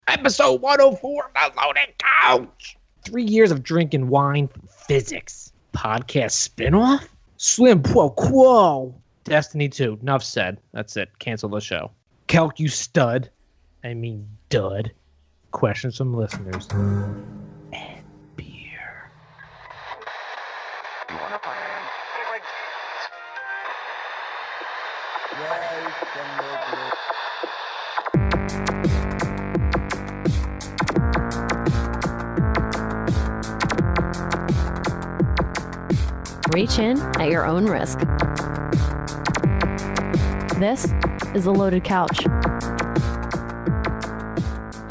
Episode 104, The Loaded Couch. 3 years of drinking wine physics. Podcast spinoff? Slim Pro Quo. Destiny 2. Enough said. That's it. Cancel the show. Celk, you stud. I mean, dud. Questions from listeners. And beer. You wanna play? Reach in at your own risk. This is The Loaded Couch.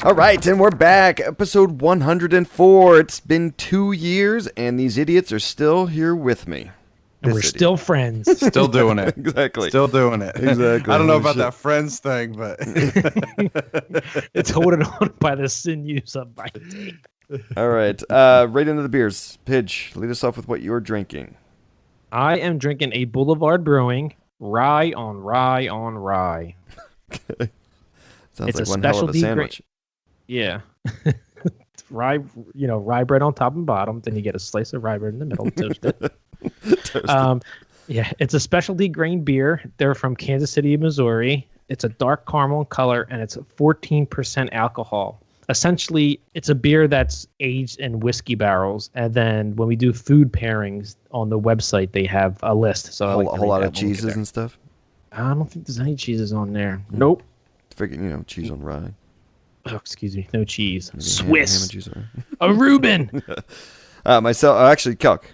All right, and we're back. Episode 104. It's been 2 years, and these idiots are still here with me. And we're still friends. Still doing it. Exactly. Still doing it. Exactly. I don't know about that friends thing, but It's holding on by the sinews of my teeth. All right, right into the beers. Pidge, lead us off with what you're drinking. I am drinking a Boulevard Brewing rye on rye on rye. Sounds It's like a one hell of a specialty sandwich. Yeah. It's rye, rye bread on top and bottom. Then you get a slice of rye bread in the middle, toasted. Yeah, it's a specialty grain beer. They're from Kansas City, Missouri. It's a dark caramel in color, and it's 14% alcohol. Essentially, it's a beer that's aged in whiskey barrels, and then when we do food pairings on the website, they have a list. So A whole lot of cheeses and stuff. I don't think there's any cheeses on there. Nope. Figuring, cheese on rye. Oh, excuse me, no cheese. Maybe Swiss. ham and cheese on rye. A Reuben. Actually, Celk,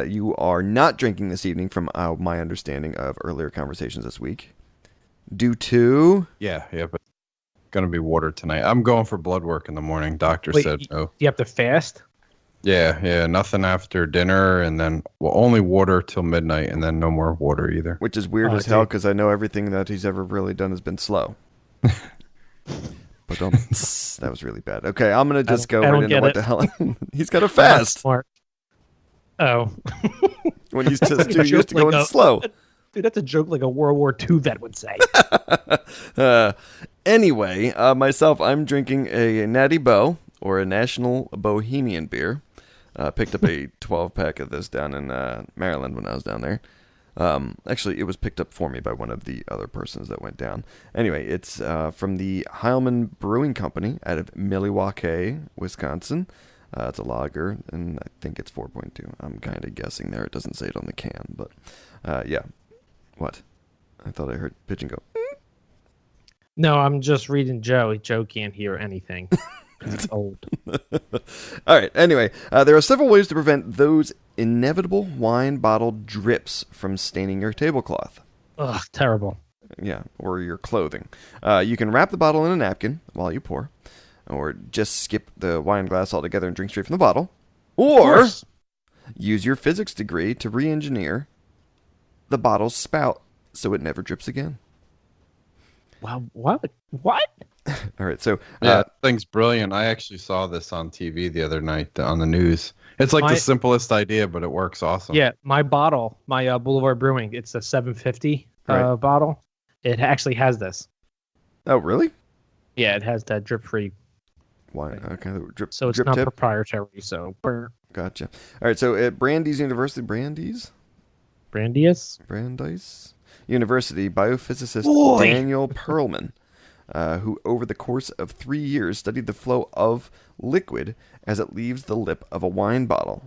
you are not drinking this evening from my understanding of earlier conversations this week. Due to... yeah, but gonna be water tonight. I'm going for blood work in the morning. Doctor said no. You have to fast? Yeah, nothing after dinner, and then only water till midnight, and then no more water either. Which is weird as hell, because I know everything that he's ever really done has been slow. But that was really bad. Okay, I'm going to just go right into what the hell. He's got to fast. Smart. Oh. When he's just too used to going slow. Dude, that's a joke like a World War II vet would say. Anyway, myself, I'm drinking a Natty Boh, or a National Bohemian beer. Picked up a 12-pack of this down in Maryland when I was down there. Actually, it was picked up for me by one of the other persons that went down. Anyway, it's from the Heilman Brewing Company out of Milwaukee, Wisconsin. It's a lager, and I think it's 4.2. I'm kind of guessing there. It doesn't say it on the can, but yeah. What? I thought I heard Pigeon go. No, I'm just reading Joe. Joe can't hear anything. He's old. All right. Anyway, there are several ways to prevent those inevitable wine bottle drips from staining your tablecloth. Ugh, terrible. Yeah, or your clothing. You can wrap the bottle in a napkin while you pour, or just skip the wine glass altogether and drink straight from the bottle, or use your physics degree to re-engineer the bottle's spout so it never drips again. Wow, what? All right, so... that thing's brilliant. I actually saw this on TV the other night on the news. It's like the simplest idea, but it works awesome. Yeah, my bottle, my Boulevard Brewing, it's a 750 bottle. It actually has this. Oh, really? Yeah, it has that drip-free. Why? Okay, drip. So it's drip not tip? proprietary, so... Gotcha. All right, so at Brandeis University... Brandeis University, biophysicist Daniel Perlman, who over the course of 3 years studied the flow of liquid as it leaves the lip of a wine bottle.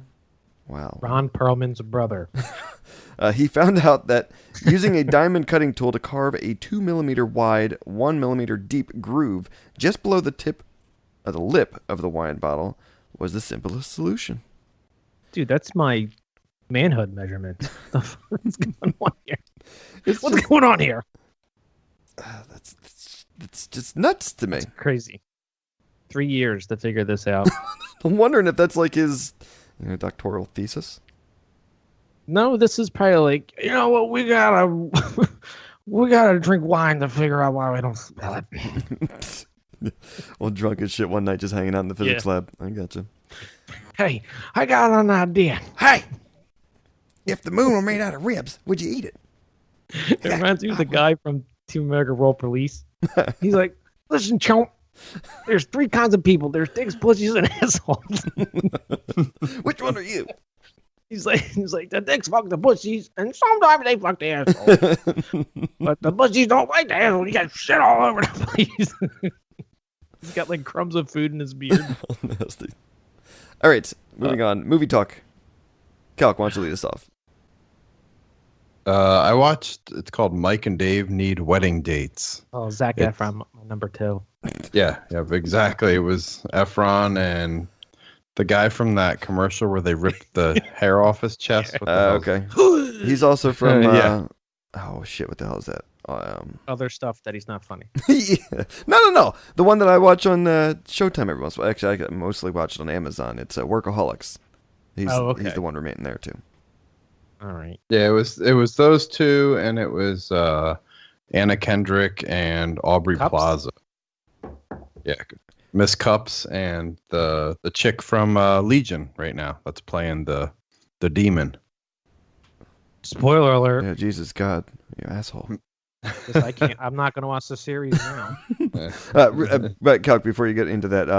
Wow. Ron Perlman's brother. He found out that using a diamond cutting tool to carve a 2 millimeter wide, 1 millimeter deep groove just below the tip of the lip of the wine bottle was the simplest solution. Dude, that's my manhood measurement. What's going on here? What's going on here? That's just nuts to me. That's crazy. 3 years to figure this out. I'm wondering if that's like his doctoral thesis. No, this is probably like, you know what, we gotta drink wine to figure out why we don't smell it. Well, drunk as shit one night just hanging out in the physics lab. I gotcha. Hey, I got an idea. Hey! If the moon were made out of ribs, would you eat it? It reminds me of the guy from Team America World Police. He's like, listen, chump, There's 3 kinds of people. There's dicks, pussies, and assholes. Which one are you? He's like, the dicks fuck the pussies, and sometimes they fuck the assholes. But the pussies don't like the assholes. You got shit all over the place. He's got like crumbs of food in his beard. Nasty. All right, moving on. Movie talk. Calc, why don't you lead us off? I watched. It's called Mike and Dave Need Wedding Dates. Oh, Zack Efron, number 2. Yeah, exactly. It was Efron and the guy from that commercial where they ripped the hair off his chest. What the hell? Okay. He's also from. Yeah. Oh shit! What the hell is that? Other stuff that he's not funny. Yeah. No. The one that I watch on Showtime every once in a while. Actually, I mostly watch it on Amazon. It's Workaholics. He's the one remaining there too. All right. Yeah, it was those two, and it was Anna Kendrick and Aubrey Cups? Plaza. Yeah, Miss Cups and the chick from Legion right now that's playing the demon. Spoiler alert. Yeah, Jesus God, you asshole. I can't. I'm not going to watch the series now. But Calc, before you get into that,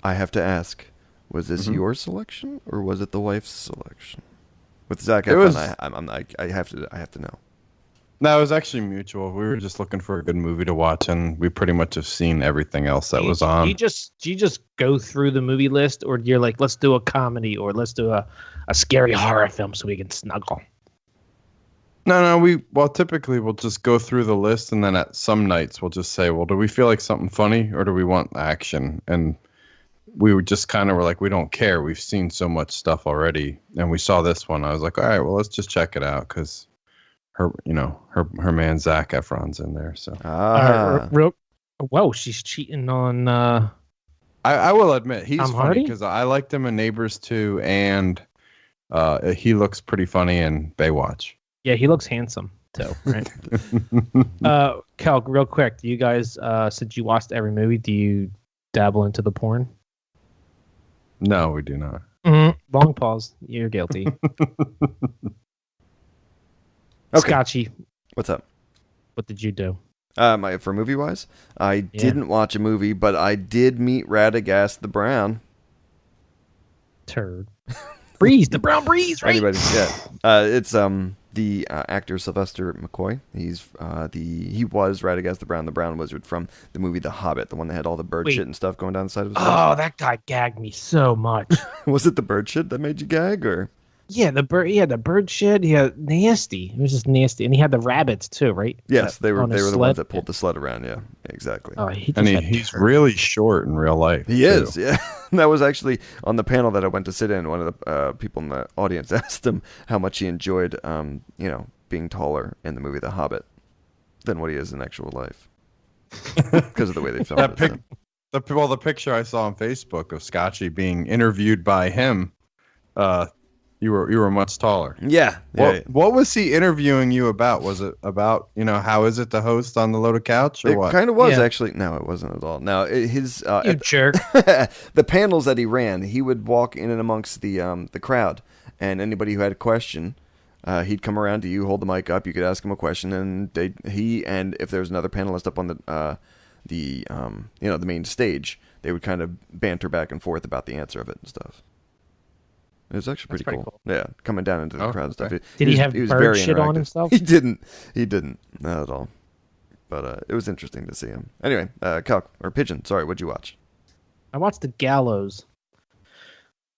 I have to ask: was this your selection or was it the wife's selection? With Zack Efron, I have to know. No, it was actually mutual. We were just looking for a good movie to watch, and we pretty much have seen everything else that was on. Do you just go through the movie list, or you're like, let's do a comedy, or let's do a scary horror film so we can snuggle? No. Typically we'll just go through the list, and then at some nights we'll just say, well, do we feel like something funny, or do we want action? And we were just kind of were like, we don't care. We've seen so much stuff already, and we saw this one. I was like, all right, well, let's just check it out because her man Zac Efron's in there. So whoa, she's cheating on. I will admit he's Tom funny Hardy? because I liked him in Neighbors 2, and he looks pretty funny in Baywatch. Yeah, he looks handsome too, right? Calc, real quick, do you guys, since you watched every movie, do you dabble into the porn? No, we do not. Long pause. You're guilty. Okay. Scotchy, What's up? what did you do? For movie wise, I didn't watch a movie, but I did meet Ratagast the Brown. Turd. Breeze, the brown breeze, right? Anybody? Yeah. It's the actor Sylvester McCoy. He was Radagast the Brown Wizard from the movie The Hobbit, the one that had all the bird shit and stuff going down the side of his face. Oh, that guy gagged me so much. Was it the bird shit that made you gag, or? Yeah, the bird shit. Yeah, nasty. It was just nasty, and he had the rabbits too, right? Yes, they were on his the sled? ones that pulled the sled around. Yeah, exactly. Oh, He's really short in real life. He is, yeah. That was actually on the panel that I went to sit in. One of the people in the audience asked him how much he enjoyed, being taller in the movie The Hobbit than what he is in actual life, because of the way they filmed it. The picture I saw on Facebook of Scotchy being interviewed by him, you were much taller. Yeah. What was he interviewing you about? Was it about, how is it to host on the Loaded Couch, or what? It kind of was, actually. No, it wasn't at all. Now, his you jerk. the panels that he ran, he would walk in and amongst the crowd, and anybody who had a question, he'd come around to you, hold the mic up, you could ask him a question, and if there was another panelist up on the main stage, they would kind of banter back and forth about the answer of it and stuff. It was actually pretty cool. Yeah, coming down into the crowd and stuff. Did he have bird shit on himself? He didn't. Not at all. But it was interesting to see him. Anyway, Pigeon, sorry, what'd you watch? I watched The Gallows.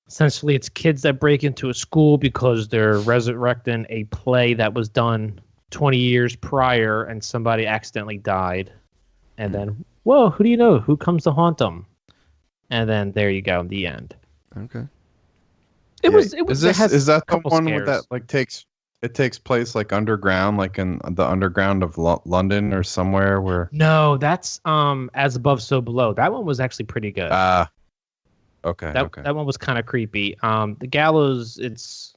Essentially, it's kids that break into a school because they're resurrecting a play that was done 20 years prior and somebody accidentally died. And then, whoa, who do you know? Who comes to haunt them? And then there you go, the end. Okay. Is that the one that takes place like underground, like in the underground of London or somewhere where? No, that's As Above, So Below. That one was actually pretty good. Okay. That one was kind of creepy. The Gallows, it's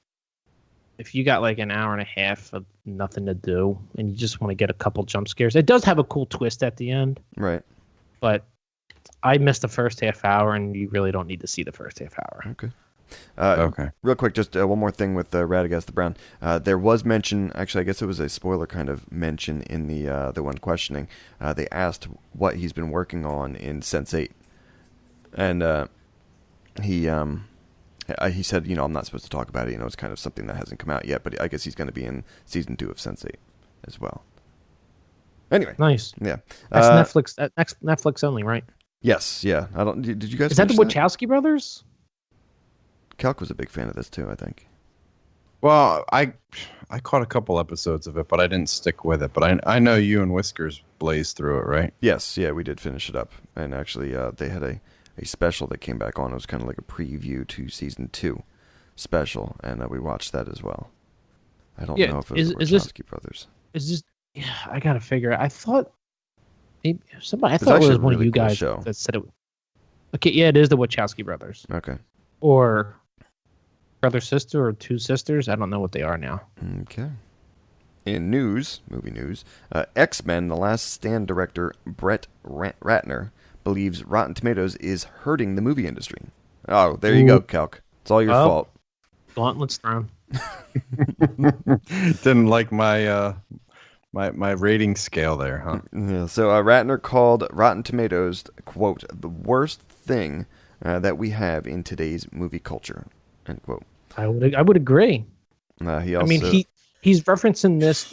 if you got like an hour and a half of nothing to do and you just want to get a couple jump scares. It does have a cool twist at the end. Right. But I missed the first half hour, and you really don't need to see the first half hour. Okay. Okay. Real quick, just one more thing with Ratagast the Brown. There was mention, actually, I guess it was a spoiler kind of mention in the one questioning. They asked what he's been working on in Sense8. And he said, I'm not supposed to talk about it. It's kind of something that hasn't come out yet, but I guess he's going to be in season 2 of Sense8 as well. Anyway. Nice. Yeah. That's Netflix. That's Netflix only, right? Yes. Yeah. Did you guys? Is that the Wachowski brothers? Calc was a big fan of this too, I think. Well, I caught a couple episodes of it, but I didn't stick with it. But I know you and Whiskers blazed through it, right? Yes. Yeah, we did finish it up, and actually, they had a special that came back on. It was kind of like a preview to season 2 special, and we watched that as well. I don't know if it was the Wachowski brothers. Is this? Yeah, I gotta figure it. I thought maybe somebody. I It's thought it actually was a one of really you cool guys show. that said it. Okay, yeah, it is the Wachowski brothers, Okay. or brother sister, or two sisters. I don't know what they are now. Okay. In movie news, X-Men: The Last Stand director Brett Ratner believes Rotten Tomatoes is hurting the movie industry. Oh, there you go, Calc. It's all your fault. Gauntlet's thrown. Didn't like my my rating scale there, huh? Yeah, so Ratner called Rotten Tomatoes, quote, the worst thing that we have in today's movie culture, end quote. I would agree. He also, I mean, he's referencing this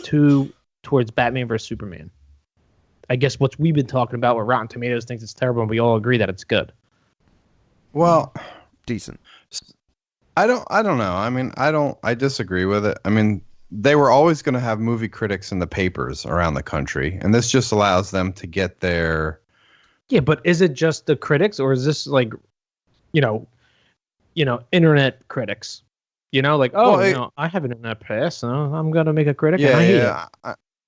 towards Batman vs Superman. I guess what we've been talking about, where Rotten Tomatoes thinks it's terrible, and we all agree that it's good. Well, decent. I don't know. I mean, I disagree with it. I mean, they were always going to have movie critics in the papers around the country, and this just allows them to get their. Yeah, but is it just the critics, or is this like, internet critics? Like, I have an internet pass, so I'm gonna make a critic. Yeah,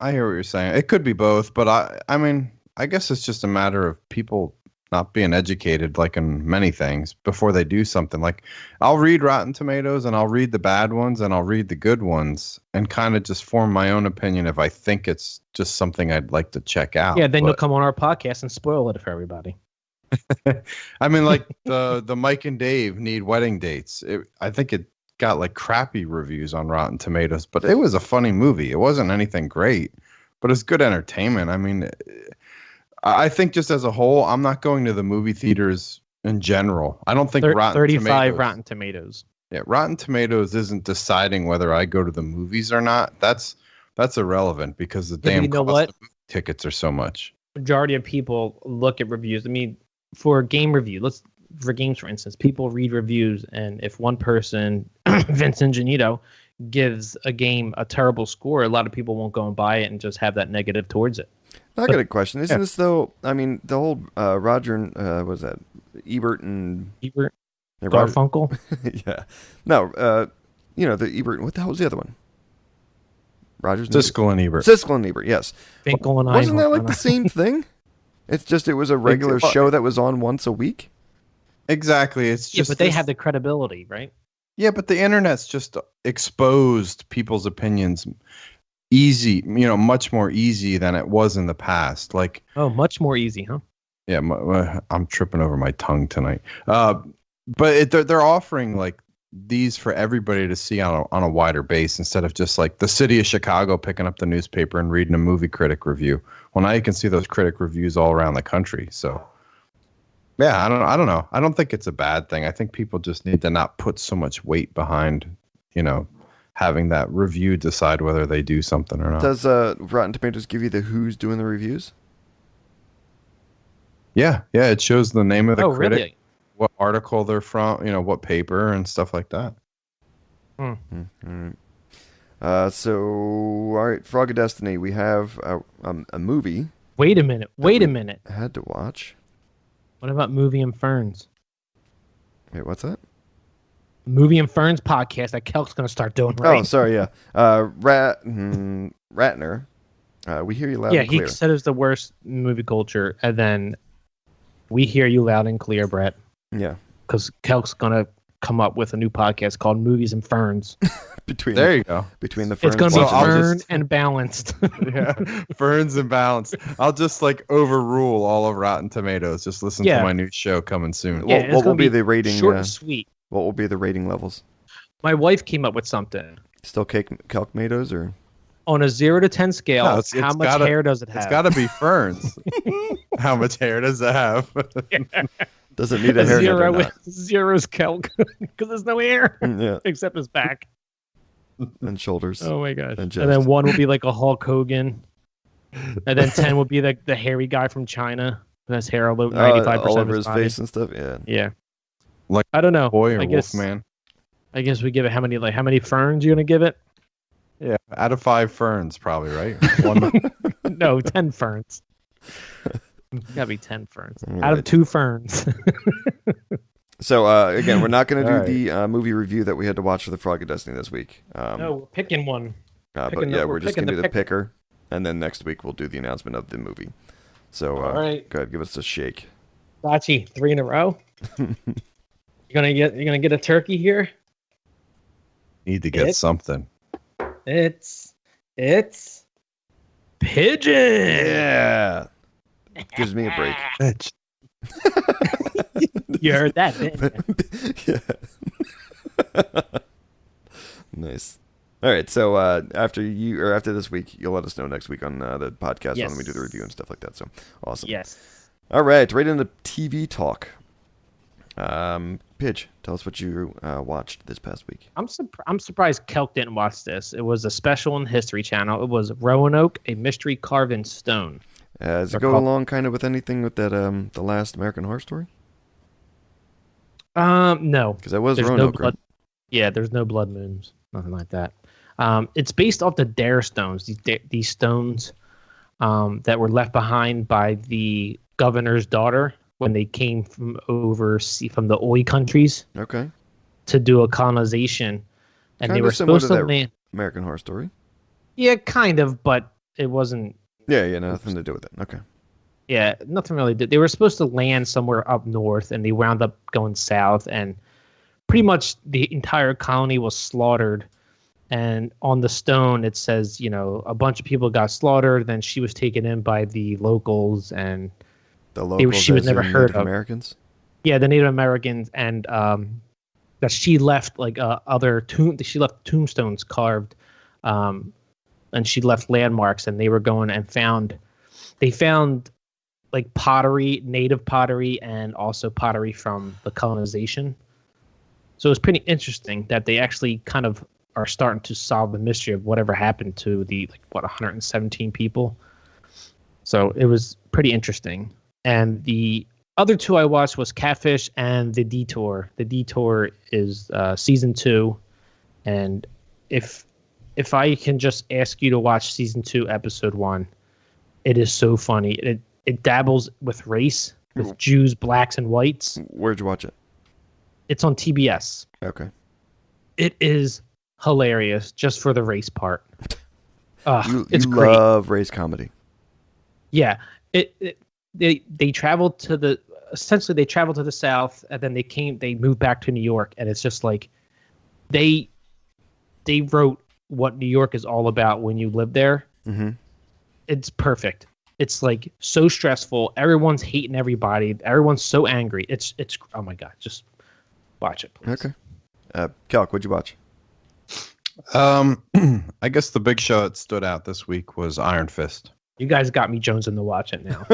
I hear what you're saying. It could be both, but I mean, I guess it's just a matter of people not being educated, like in many things, before they do something. Like, I'll read Rotten Tomatoes, and I'll read the bad ones, and I'll read the good ones, and kind of just form my own opinion if I think it's just something I'd like to check out. Yeah, then you'll come on our podcast and spoil it for everybody. I mean, like the Mike and Dave Need Wedding Dates. I think it got like crappy reviews on Rotten Tomatoes, but it was a funny movie. It wasn't anything great, but it's good entertainment. I mean, I think just as a whole, I'm not going to the movie theaters in general. I don't think 35 Rotten Tomatoes. Yeah, Rotten Tomatoes isn't deciding whether I go to the movies or not. That's irrelevant because the damn cost of movie tickets are so much. Majority of people look at reviews. I mean, for game review, for games, for instance, people read reviews, and if one person, Vincent Genito, gives a game a terrible score, a lot of people won't go and buy it and just have that negative towards it. I got a question. Isn't this though? I mean, the whole Roger and what was that? Ebert Garfunkel. Yeah. No. The Ebert. What the hell was the other one? Rogers. Siskel and Ebert. Siskel and Ebert. Yes. Finkel and Wasn't that like the same thing? It's just it was a regular show that was on once a week. Exactly. It's just. Yeah, but they have the credibility, right? Yeah, but the internet's just exposed people's opinions easy, much more easy than it was in the past. Like, much more easy, huh? Yeah, I'm tripping over my tongue tonight. But they're offering like these for everybody to see on a wider base instead of just like the city of Chicago picking up the newspaper and reading a movie critic review. Well, now you can see those critic reviews all around the country. So, yeah, I don't know. I don't think it's a bad thing. I think people just need to not put so much weight behind, having that review decide whether they do something or not. Does Rotten Tomatoes give you the who's doing the reviews? Yeah, it shows the name of the critic, really? What article they're from, what paper and stuff like that. All right. So, all right, Frog of Destiny, we have a movie. Wait a minute. I had to watch. What about Movie and Ferns? Wait, what's that? Movie and Ferns podcast that Kelk's going to start doing, right? Oh, sorry, yeah. Ratner, we hear you loud and clear. Yeah, he said it's the worst movie culture, and then we hear you loud and clear, Brett. Yeah. Because Kelk's going to come up with a new podcast called Movies and Ferns. There you go. Between the Ferns. It's going to be Fern and Balanced. Yeah, Ferns and Balanced. I'll just overrule all of Rotten Tomatoes. Just listen to my new show coming soon. Yeah, what will be the rating? Short and sweet. What will be the rating levels? My wife came up with something. Still calc tomatoes or? On a 0 to 10 scale, No, it's how much gotta- hair does it have? It's got to be Ferns. How much hair does it have? Does it need a hairnet or not? Zero's Celk because there's no hair Yeah, except his back. and shoulders. Oh my gosh! And And chest. then 1 will be like a Hulk Hogan, and then 10 will be like the hairy guy from China who has hair all over 95% all of over his his body. face and stuff. Yeah. Yeah, Like I don't know. Boy or I guess Wolfman? I guess we give it how many ferns you gonna give it? Yeah, out of 5 Ferns, probably, right? One. No, 10 ferns. Gotta be 10 ferns All out of right. 2 ferns. So again, we're not going to do All right. the movie review that we had to watch for the Frog of Destiny this week. No, we're picking one. But picking yeah, the- we're we're just going picking to do the the picker, and then next week we'll do the announcement of the movie. So All right. go ahead, give us a shake. Bachi, 3 in a row. You're gonna get a turkey here. Need to get It- something. It's pigeon. Yeah, gives me a break. Bitch. You heard that, didn't you? Yeah. Nice. All right. So after this week, you'll let us know next week on the podcast Yes. when we do the review and stuff like that. So awesome. Yes. All right. Right into TV talk. Pidge, tell us what you watched this past week. I'm surprised Kelk didn't watch this. It was a special on History Channel. It was Roanoke, a mystery carved in stone. Does it They're go called- along kind of with anything with that the last American Horror Story? No. Because that was There's no Roanoke, blood. right? Yeah, there's no blood moons, nothing like that. It's based off the Dare stones. These stones that were left behind by the governor's daughter when they came from the Oi countries Okay. to do a colonization, and they Kinda were similar supposed to to that- land. American Horror Story. Yeah, kind of, but it wasn't. Yeah, nothing to do with it. Okay. Yeah, nothing really did. They were supposed to land somewhere up north, and they wound up going south, and pretty much the entire colony was slaughtered. And on the stone, it says, a bunch of people got slaughtered. Then she was taken in by the locals, and The locals, she was as never in heard Native of. Americans. yeah, the Native Americans, and that she left like she left tombstones carved, and she left landmarks, and they were going and found like pottery, native pottery, and also pottery from the colonization. So it's pretty interesting that they actually kind of are starting to solve the mystery of whatever happened to the 117 people. So it was pretty interesting. And the other 2 I watched was Catfish and The Detour. The Detour is season 2, and if I can just ask you to watch season 2, episode 1, it is so funny. It dabbles with race, with Jews, blacks, and whites. Where'd you watch it? It's on TBS. Okay. It is hilarious just for the race part. It's you great. love race comedy. Yeah, they traveled to the south, and then they moved back to New York, and it's just like they wrote what New York is all about when you live there. Mm-hmm. It's perfect. It's like so stressful. Everyone's hating everybody. Everyone's so angry. It's oh my god, just watch it, please. Okay. Calc, what'd you watch? I guess the big show that stood out this week was Iron Fist. You guys got me jonesing to watch it now.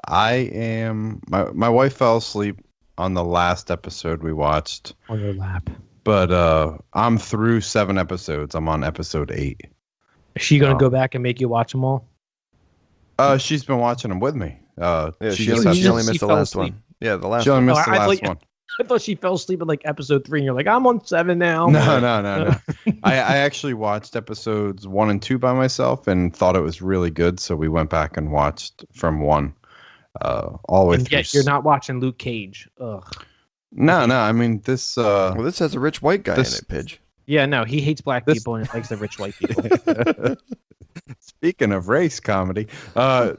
I am my wife fell asleep on the last episode we watched, On your lap. but I'm through 7 episodes. I'm on episode 8. Is she gonna Oh. go back and make you watch them all? She's been watching them with me. Yeah, she she just only, has- she only she missed the fell last asleep. one. Yeah, the last she only one. missed the I last thought- one. I thought she fell asleep at like episode 3, and you're like, I'm on 7 now. No. I actually watched episodes 1 and 2 by myself and thought it was really good, so we went back and watched from 1 all the way And through. yet you're not watching Luke Cage. Ugh. No. I mean this. Well, this has a rich white guy this- in it, Pidge. Yeah, no, he hates black This- people and likes the rich white people. Speaking of race comedy, no,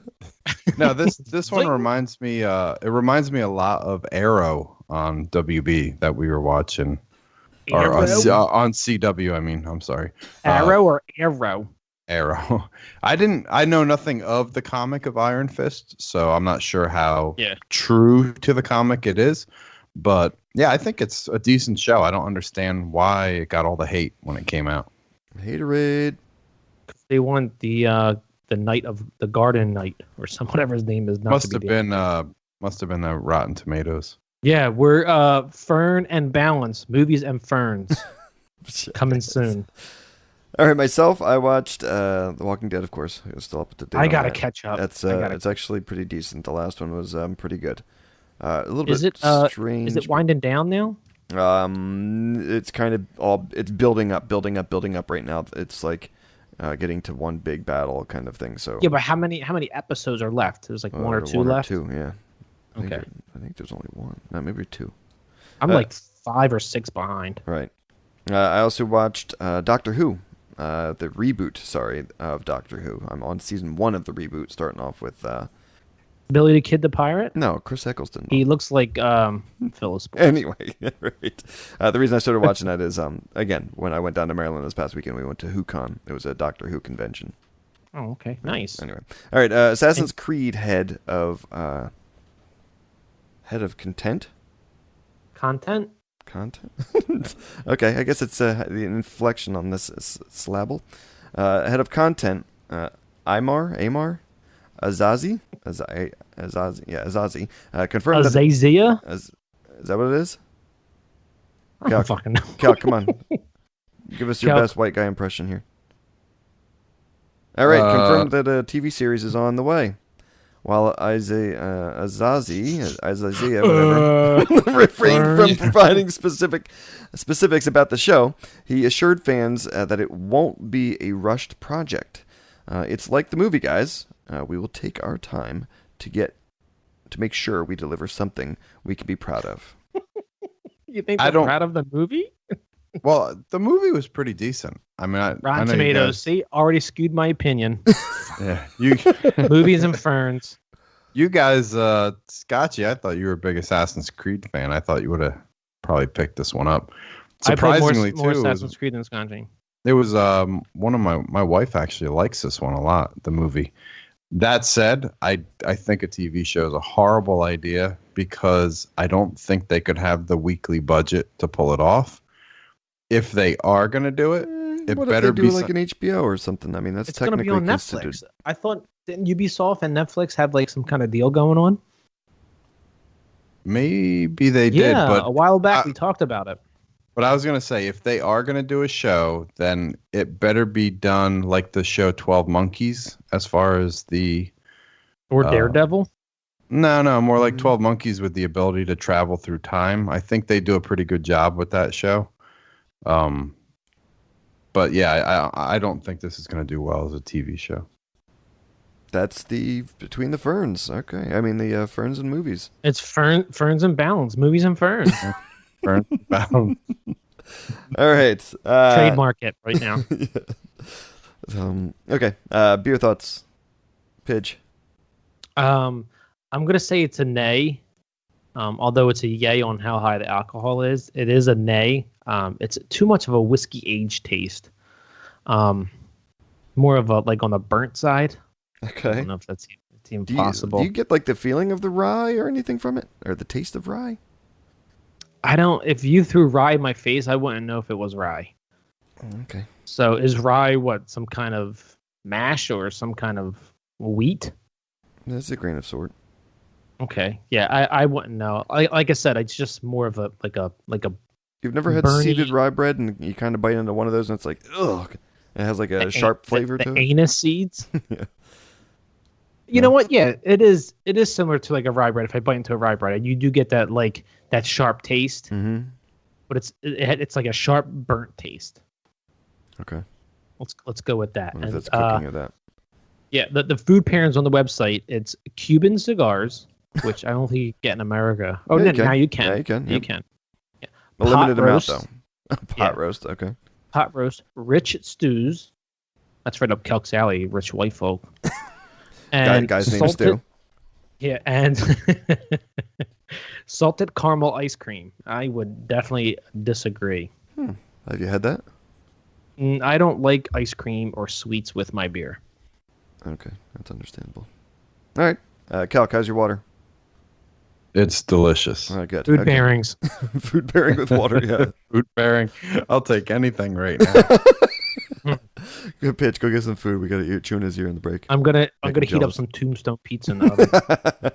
this one Zing. reminds me. It reminds me a lot of Arrow on WB that we were watching, or on, Arrow? on CW. I mean, I'm sorry, Arrow or Arrow? Arrow. I know nothing of the comic of Iron Fist, so I'm not sure how Yeah. true to the comic it is. But Yeah, I think it's a decent show. I don't understand why it got all the hate when it came out. Haterade. They want the Knight of the Garden Knight or whatever his name is. Must have been the Rotten Tomatoes. Yeah, we're Fern and Balance movies and Ferns coming soon. All right, myself, I watched The Walking Dead, of course. I was still up to date. I gotta catch up. It's actually pretty decent. The last one was pretty good. A little bit strange. Is it winding down now? It's kind of it's building up right now. It's like getting to one big battle kind of thing. So yeah, but how many episodes are left? There's like one or two left. Two, yeah. Okay. I think there's only one. No, maybe two. I'm like 5 or 6 behind. Right. I also watched Doctor Who, the reboot, of Doctor Who. I'm on season 1 of the reboot, starting off with... Billy the Kid the Pirate? No, Chris Eccleston. He looks like Phyllis. Anyway, right. The reason I started watching that is, again, when I went down to Maryland this past weekend, we went to WhoCon. It was a Doctor Who convention. Oh, okay. Nice. Anyway. All right, Assassin's Creed head of content? Content? Okay, I guess it's the inflection on this syllable. Head of content, Amar? Azazi, confirmed Azazia? Is that what it is? I don't fucking know. Cal, come on. Give us your best white guy impression here. All right, confirmed that a TV series is on the way. While Azazia, whatever, refrained from providing specifics about the show, he assured fans that it won't be a rushed project. It's like the movie, guys. We will take our time to make sure we deliver something we can be proud of. You think they're proud of the movie? Well, the movie was pretty decent. I mean, Rotten Tomatoes. See, already skewed my opinion. Yeah, movies and Ferns. You guys, Scotchy, I thought you were a big Assassin's Creed fan. I thought you would have probably picked this one up. Surprisingly, I played more Assassin's Creed than Scotchy. It was one of my wife actually likes this one a lot. The movie. That said, I think a TV show is a horrible idea because I don't think they could have the weekly budget to pull it off. If they are going to do it, it better be like an HBO or something. I mean, it's technically going to be on Netflix. I thought didn't Ubisoft and Netflix have like some kind of deal going on? Maybe they did, but a while back we talked about it. But I was going to say, if they are going to do a show, then it better be done like the show 12 Monkeys, as far as the... Or Daredevil? No, more like 12 Monkeys with the ability to travel through time. I think they do a pretty good job with that show. But yeah, I don't think this is going to do well as a TV show. That's between the Ferns. Okay. I mean, the Ferns and movies. It's Ferns and Balance. Movies and Ferns. Ferns and Balance. All right. Trademark it right now. Okay. Beer thoughts. Pidge. I'm going to say it's a nay. Although it's a yay on how high the alcohol is. It is a nay. It's too much of a whiskey age taste. More of a like on the burnt side. Okay. I don't know if that's even possible. Do you get like the feeling of the rye or anything from it, or the taste of rye? I don't. If you threw rye in my face, I wouldn't know if it was rye. Okay. So is rye some kind of mash or some kind of wheat? That's a grain of sort. Okay. Yeah, I wouldn't know. Like I said, it's just more of a like a. You've never had seeded rye bread, and you kind of bite into one of those, and it's like, ugh. It has like a sharp flavor to it. The anus seeds. Yeah. You know what? Yeah, it is. It is similar to like a rye bread. If I bite into a rye bread, you do get that like that sharp taste. Mm-hmm. But it's like a sharp burnt taste. Okay. Let's go with that. And that's cooking of that. Yeah, the food pairings on the website, it's Cuban cigars, which I don't think you get in America. Oh, yeah, now you can. Yeah, you can. You can. Yeah. A limited amount though. Pot roast. Okay. Pot roast, rich stews. That's right up Kelk's alley, rich white folk. And guy's name is Stu. Yeah, and salted caramel ice cream. I would definitely disagree. Have you had that? I don't like ice cream or sweets with my beer. Okay, that's understandable. All right, Calc, how's your water? It's delicious. Good. Food Okay. pairings. Food pairing with water. Yeah. Food pairing. I'll take anything right now. Good pitch. Go get some food. We got to chew in his ear in the break. I'm gonna him heat up jealous. some Tombstone pizza in the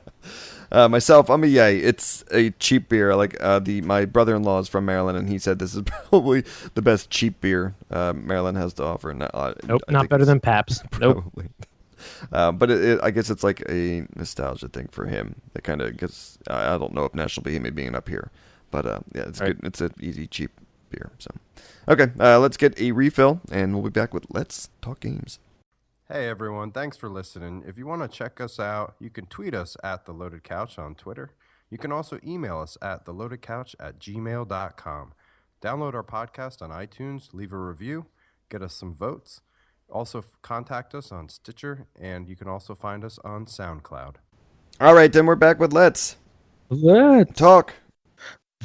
oven. Myself, I'm a yay. It's a cheap beer. Like my brother-in-law is from Maryland, and he said this is probably the best cheap beer Maryland has to offer. Nope, I not think better it's than Pabst. Nope. Probably. But I guess it's like a nostalgia thing for him. That kind of gets. I don't know if National Bohemian being up here, but yeah, it's Right. good. It's an easy, cheap beer. So, okay, let's get a refill, and we'll be back with Let's Talk Games. Hey everyone, thanks for listening. If you want to check us out, you can tweet us at The Loaded Couch on Twitter. You can also email us at theloadedcouch@gmail.com. Download our podcast on iTunes, leave a review, get us some votes. Also contact us on Stitcher, and you can also find us on SoundCloud. All right, then we're back with Let's Let's Talk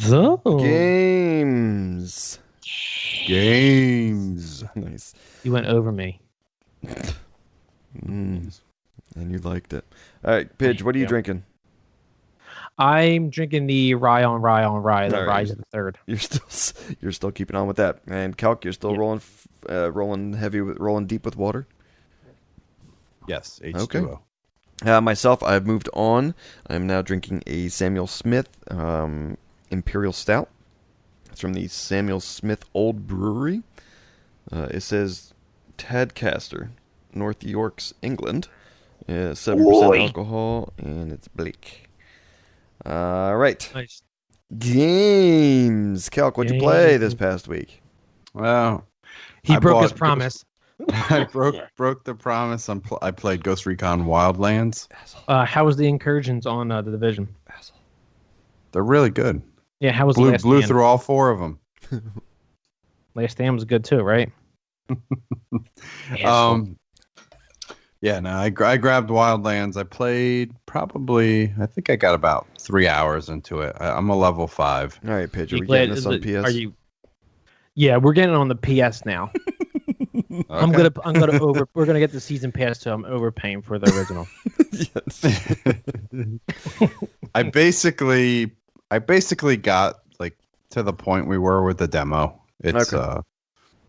go. Games. Games. Nice. You went over me. And you liked it. All right, Pidge, what are you Yeah. drinking? I'm drinking the rye, the All right. Rise of the Third. You're still keeping on with that. And Calc, you're still rolling deep with water. Yes, H2O. Myself, I've moved on. I'm now drinking a Samuel Smith Imperial Stout. It's from the Samuel Smith Old Brewery. It says Tadcaster, North Yorks, England. 7% alcohol, and it's bleak. All right. Nice. Games. Calc, what'd you play this past week? Well, He I broke his bought- promise. I broke the promise. I played Ghost Recon Wildlands. How was the incursions on the division? They're really good. Yeah, how was the Blew last stand? through all 4 of them. Last stand was good too, right? Yeah, no, I grabbed Wildlands. I played I think I got about 3 hours into it. I'm a level 5. All right, Pidge, are You we glad- getting this on PS? Are you? Yeah, we're getting it on the PS now. I'm Okay. gonna over. We're gonna get the season pass, so I'm overpaying for the original. Yes. I basically got like to the point we were with the demo. It's Okay.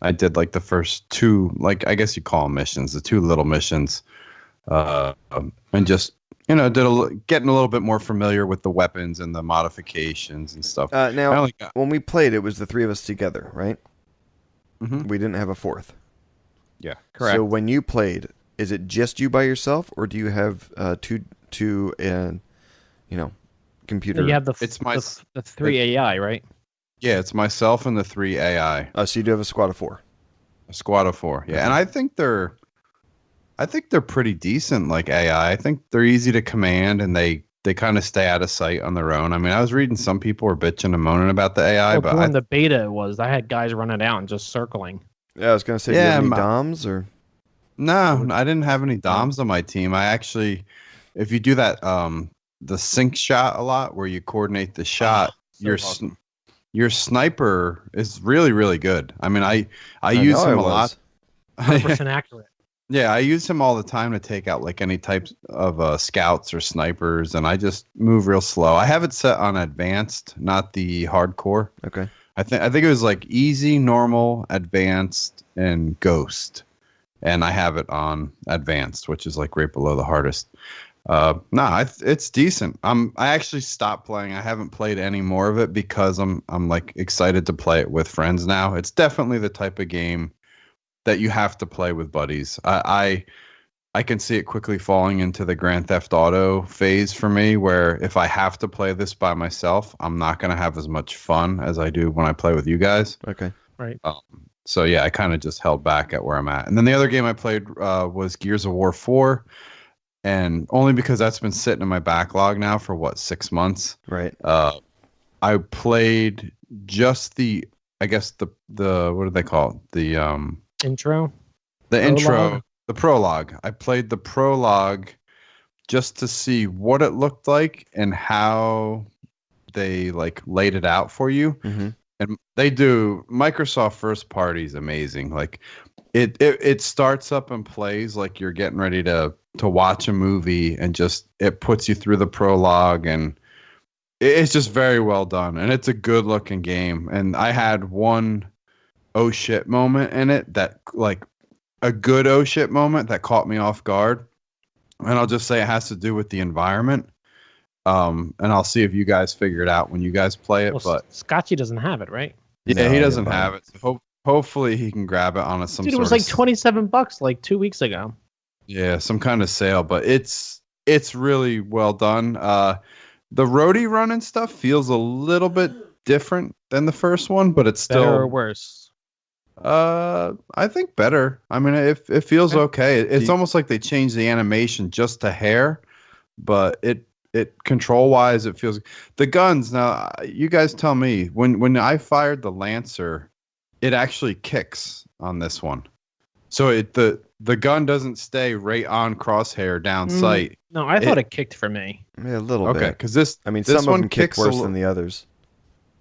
I did like the first 2, like I guess you call them missions, the 2 little missions, and just getting a little bit more familiar with the weapons and the modifications and stuff. I Now, only got- when we played, it was the 3 of us together, right? Mhm. We didn't have a 4th. Yeah, Correct. So when you played, is it just you by yourself, or do you have two computer? You have the It's my- the 3 AI, right? yeah, it's myself and the 3 AI, So you do have a squad of 4. a squad of 4. Yeah, and I think they're pretty decent. Like AI, I think they're easy to command, and they kind of stay out of sight on their own. I mean, I was reading some people were bitching and moaning about the AI, Well, but during the beta, it was I had guys running out and just circling. Yeah, I was gonna say, do you Yeah, have any my- DOMs or? no, I didn't have any DOMs on my team. I actually, if you do that, the sync shot a lot, where you coordinate the shot, so awesome. your sniper is really, really good. I mean, I use know him I a lot. was. 100% accurate. Yeah, I use him all the time to take out like any types of scouts or snipers, and I just move real slow. I have it set on advanced, not the hardcore. Okay. I think it was like easy, normal, advanced, and ghost, and I have it on advanced, which is like right below the hardest. It's decent. I actually stopped playing. I haven't played any more of it because I'm like excited to play it with friends now. It's definitely the type of game that you have to play with buddies. I can see it quickly falling into the Grand Theft Auto phase for me, where if I have to play this by myself, I'm not going to have as much fun as I do when I play with you guys. Okay. So yeah, I kind of just held back at where I'm at. And then the other game I played was Gears of War 4, and only because that's been sitting in my backlog now for 6 months. Right. I played just the what do they call it? The Intro. The intro, Prologue? the prologue. I played the prologue just to see what it looked like and how they like laid it out for you. Mm-hmm. And Microsoft first party is amazing. Like it starts up and plays like you're getting ready to watch a movie, and just it puts you through the prologue, and it's just very well done, and it's a good looking game. And I had one oh shit moment in it that like a good oh shit moment that caught me off guard. And I'll just say it has to do with the environment. And I'll see if you guys figure it out when you guys play it. Well, but Scotchy doesn't have it, right? yeah, No, he doesn't yeah, have it. So hopefully he can grab it on some Dude, it sort was of like $27 like 2 weeks ago. yeah, some kind of sale. But it's really well done. The roadie run and stuff feels a little bit different than the first one, but it's still Better or worse? I think better. I mean, it feels okay. It's almost like they changed the animation just to hair, but it control wise it feels the guns. Now, you guys tell me when I fired the Lancer, it actually kicks on this one. So the gun doesn't stay right on crosshair down sight. No, I thought it kicked for me. Yeah, a little Okay, bit. because this I mean, this some one of them kick kicks worse than the others.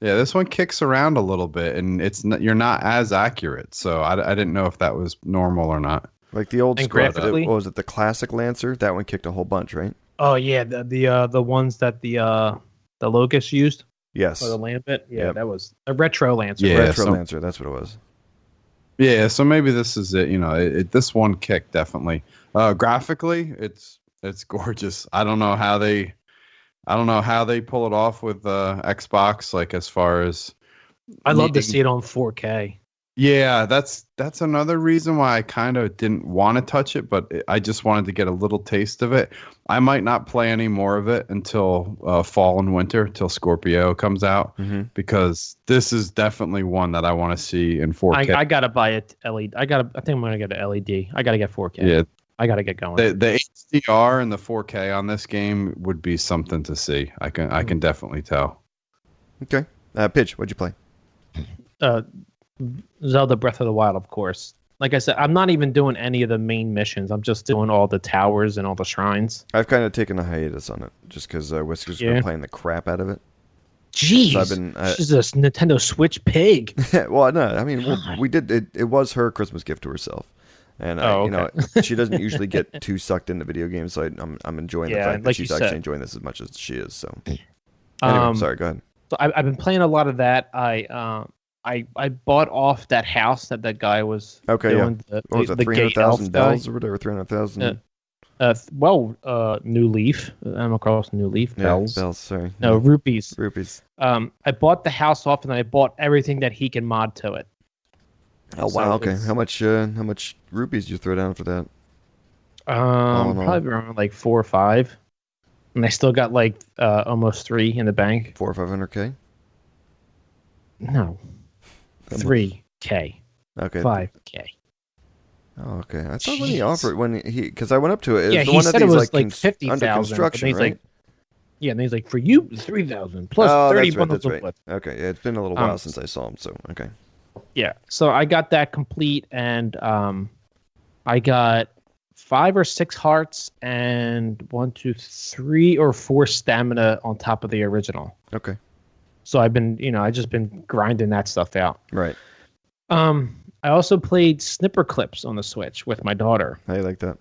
Yeah, this one kicks around a little bit, and you're not as accurate. So I didn't know if that was normal or not. Like the old And school, graphically? what was it? The classic Lancer. That one kicked a whole bunch, right? Oh yeah, the ones that the Locust used Yes. or the Lambit. Yeah, Yep. That was a retro Lancer. Yeah, Retro so- Lancer. That's what it was. Yeah, so maybe this is it. You know, this one kick definitely. Graphically, it's gorgeous. I don't know how they pull it off with Xbox. Like as far as I'd love to needing- see it on 4K. Yeah, that's another reason why I kind of didn't want to touch it, but I just wanted to get a little taste of it. I might not play any more of it until fall and winter, till Scorpio comes out, because this is definitely one that I want to see in 4K. I gotta buy it LED. I think I'm gonna get an LED. I gotta get 4K. Yeah, I gotta get going. the HDR and the 4K on this game would be something to see. I can definitely tell. Okay. Pitch. What'd you play? Zelda Breath of the Wild, of course. Like I said, I'm not even doing any of the main missions. I'm just doing all the towers and all the shrines. I've kind of taken a hiatus on it just because Whisker's been playing the crap out of it. Jeez, So I've been, she's a Nintendo Switch pig. Well, no, I mean, we did it. It was her Christmas gift to herself, and you know, she doesn't usually get too sucked into video games. So I'm enjoying the fact that like she's you actually said. enjoying this as much as she is. So anyway, sorry, go ahead. So I've been playing a lot of that. I bought off that house that guy was doing. What was it? The 300,000 bells or whatever. 300,000. New Leaf. I'm across New Leaf. Bells. Bells. Sorry. No, rupees. Rupees. I bought the house off and I bought everything that he can mod to it. Oh So wow. Okay. it's- How much rupees did you throw down for that? Probably around like 4 or 5, and I still got like almost 3 in the bank. 400 or 500K. No, 3K, Okay. 5K. Oh, okay. I thought when he Jeez. offered because I went up to it. It was Yeah, the he one said that it he's was like like 50,000. under construction, He's right? like, yeah, and he's like, for you, 3,000 plus Oh, 30 that's right. bundles That's of right. wood. Okay. Yeah, it's been a little while since I saw him. So okay. Yeah, so I got that complete, and I got 5 or 6 hearts and 1, 2, 3 or 4 stamina on top of the original. Okay. So I've been, I just been grinding that stuff out. Right. I also played Snipperclips on the Switch with my daughter. How you like that?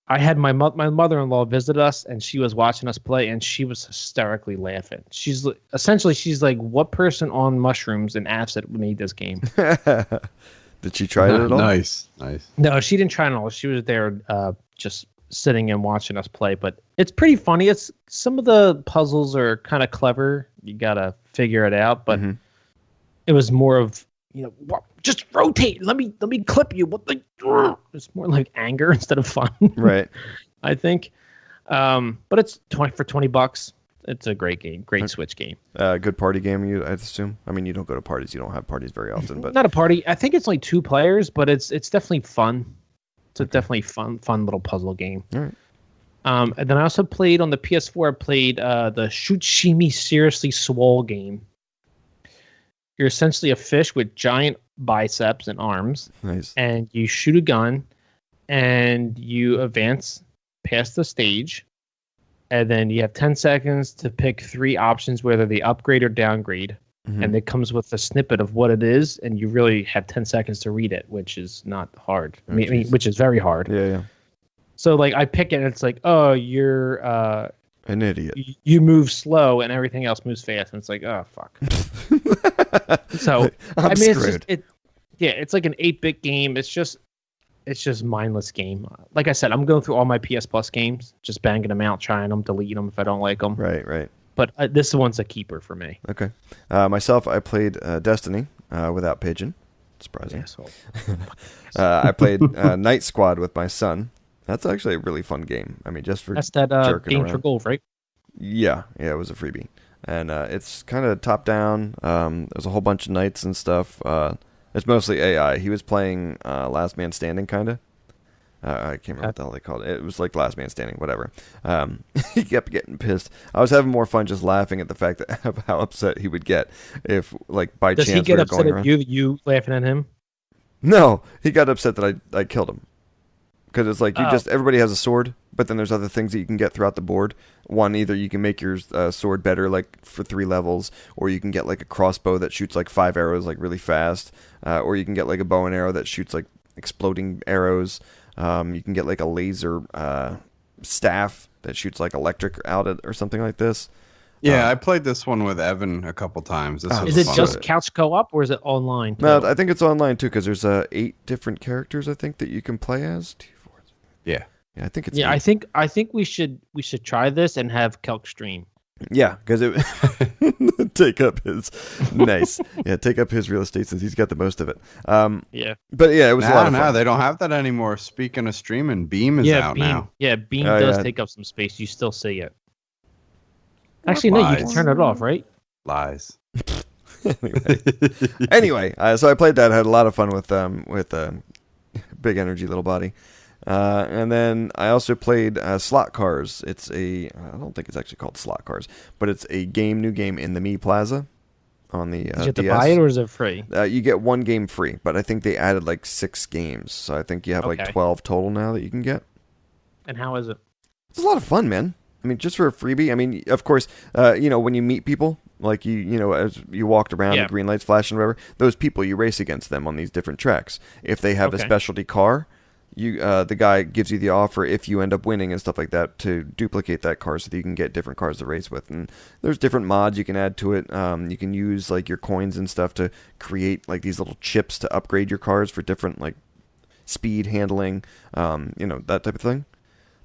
I had my mother-in-law visit us, and she was watching us play, and she was hysterically laughing. She's like, "What person on mushrooms and acid made this game?" Did she try it at all? Nice. No, she didn't try it all. She was there, just sitting and watching us play. But it's pretty funny. It's some of the puzzles are kind of clever. You gotta figure it out. But it was more of just rotate. Let me clip you. What the? It's more like anger instead of fun. Right. I think. But it's $20. It's a great game. Great Switch game. Good party game, I assume. I mean, you don't go to parties. You don't have parties very often, but Not a party. I think it's only 2 players, but it's definitely fun. It's a definitely fun little puzzle game. all right. And then I also played on the PS4. I played the Shütshimi Seriously Swole game. You're essentially a fish with giant biceps and arms, Nice. and you shoot a gun, and you advance past the stage, and then you have 10 seconds to pick 3 options, whether they upgrade or downgrade. And it comes with a snippet of what it is, and you really have 10 seconds to read it, which is not hard. I mean, which is very hard. Yeah. So like I pick it, and it's like, oh, you're An idiot. You move slow and everything else moves fast, and it's like, oh fuck. So I'm screwed. It's like an 8-bit game. It's just mindless game. Like I said, I'm going through all my PS Plus games, just banging them out, trying them, deleting them if I don't like them. Right. But this one's a keeper for me. Okay. Myself, I played Destiny without Pigeon. Surprising. Asshole. I played Night Squad with my son. That's actually a really fun game. I mean, just for that's that jerking game around. for gold, right? Yeah, it was a freebie, and it's kind of top down. There's a whole bunch of knights and stuff. It's mostly AI. He was playing Last Man Standing, kind of. I can't remember what the hell they called it. It was like Last Man Standing, whatever. He kept getting pissed. I was having more fun just laughing at the fact of how upset he would get if, like, by Does chance he get we were upset going at around. you laughing at him? No, he got upset that I killed him. Because it's like everybody has a sword, but then there's other things that you can get throughout the board. One, either you can make your sword better, like for 3 levels, or you can get like a crossbow that shoots like 5 arrows like really fast, or you can get like a bow and arrow that shoots like exploding arrows. You can get like a laser staff that shoots like electric out at, or something like this. Yeah, I played this one with Evan a couple times. This was Is it fun. just couch co-op or is it online? No, I think it's online too, because there's 8 different characters I think that you can play as. Yeah. Yeah, I think it's. Yeah, 8. I think we should try this and have Celk stream. Yeah, because it take up his take up his real estate since he's got the most of it. Yeah, but yeah, it was a lot of fun. No, they don't have that anymore. Speaking of streaming, Beam is out now. Yeah, Beam Oh, does yeah. take up some space. You still see it. Actually, no, you can turn it off, right? Lies. Anyway, so I played that. I had a lot of fun with Big Energy Little Body. And then I also played Slot Cars. It's I don't think it's actually called Slot Cars, but it's a new game in the Me Plaza on the Did you have to DS. buy it or is it free? You get 1 game free, but I think they added like 6 games. So I think you have like Okay. 12 total now that you can get. And how is it? It's a lot of fun, man. I mean, just for a freebie. I mean, of course, when you meet people, like as you walked around, Yeah. the green lights flashing, whatever, those people, you race against them on these different tracks. If they have a Okay. specialty car, the guy gives you the offer if you end up winning and stuff like that to duplicate that car so that you can get different cars to race with. And there's different mods you can add to it. You can use like your coins and stuff to create like these little chips to upgrade your cars for different like speed, handling, that type of thing.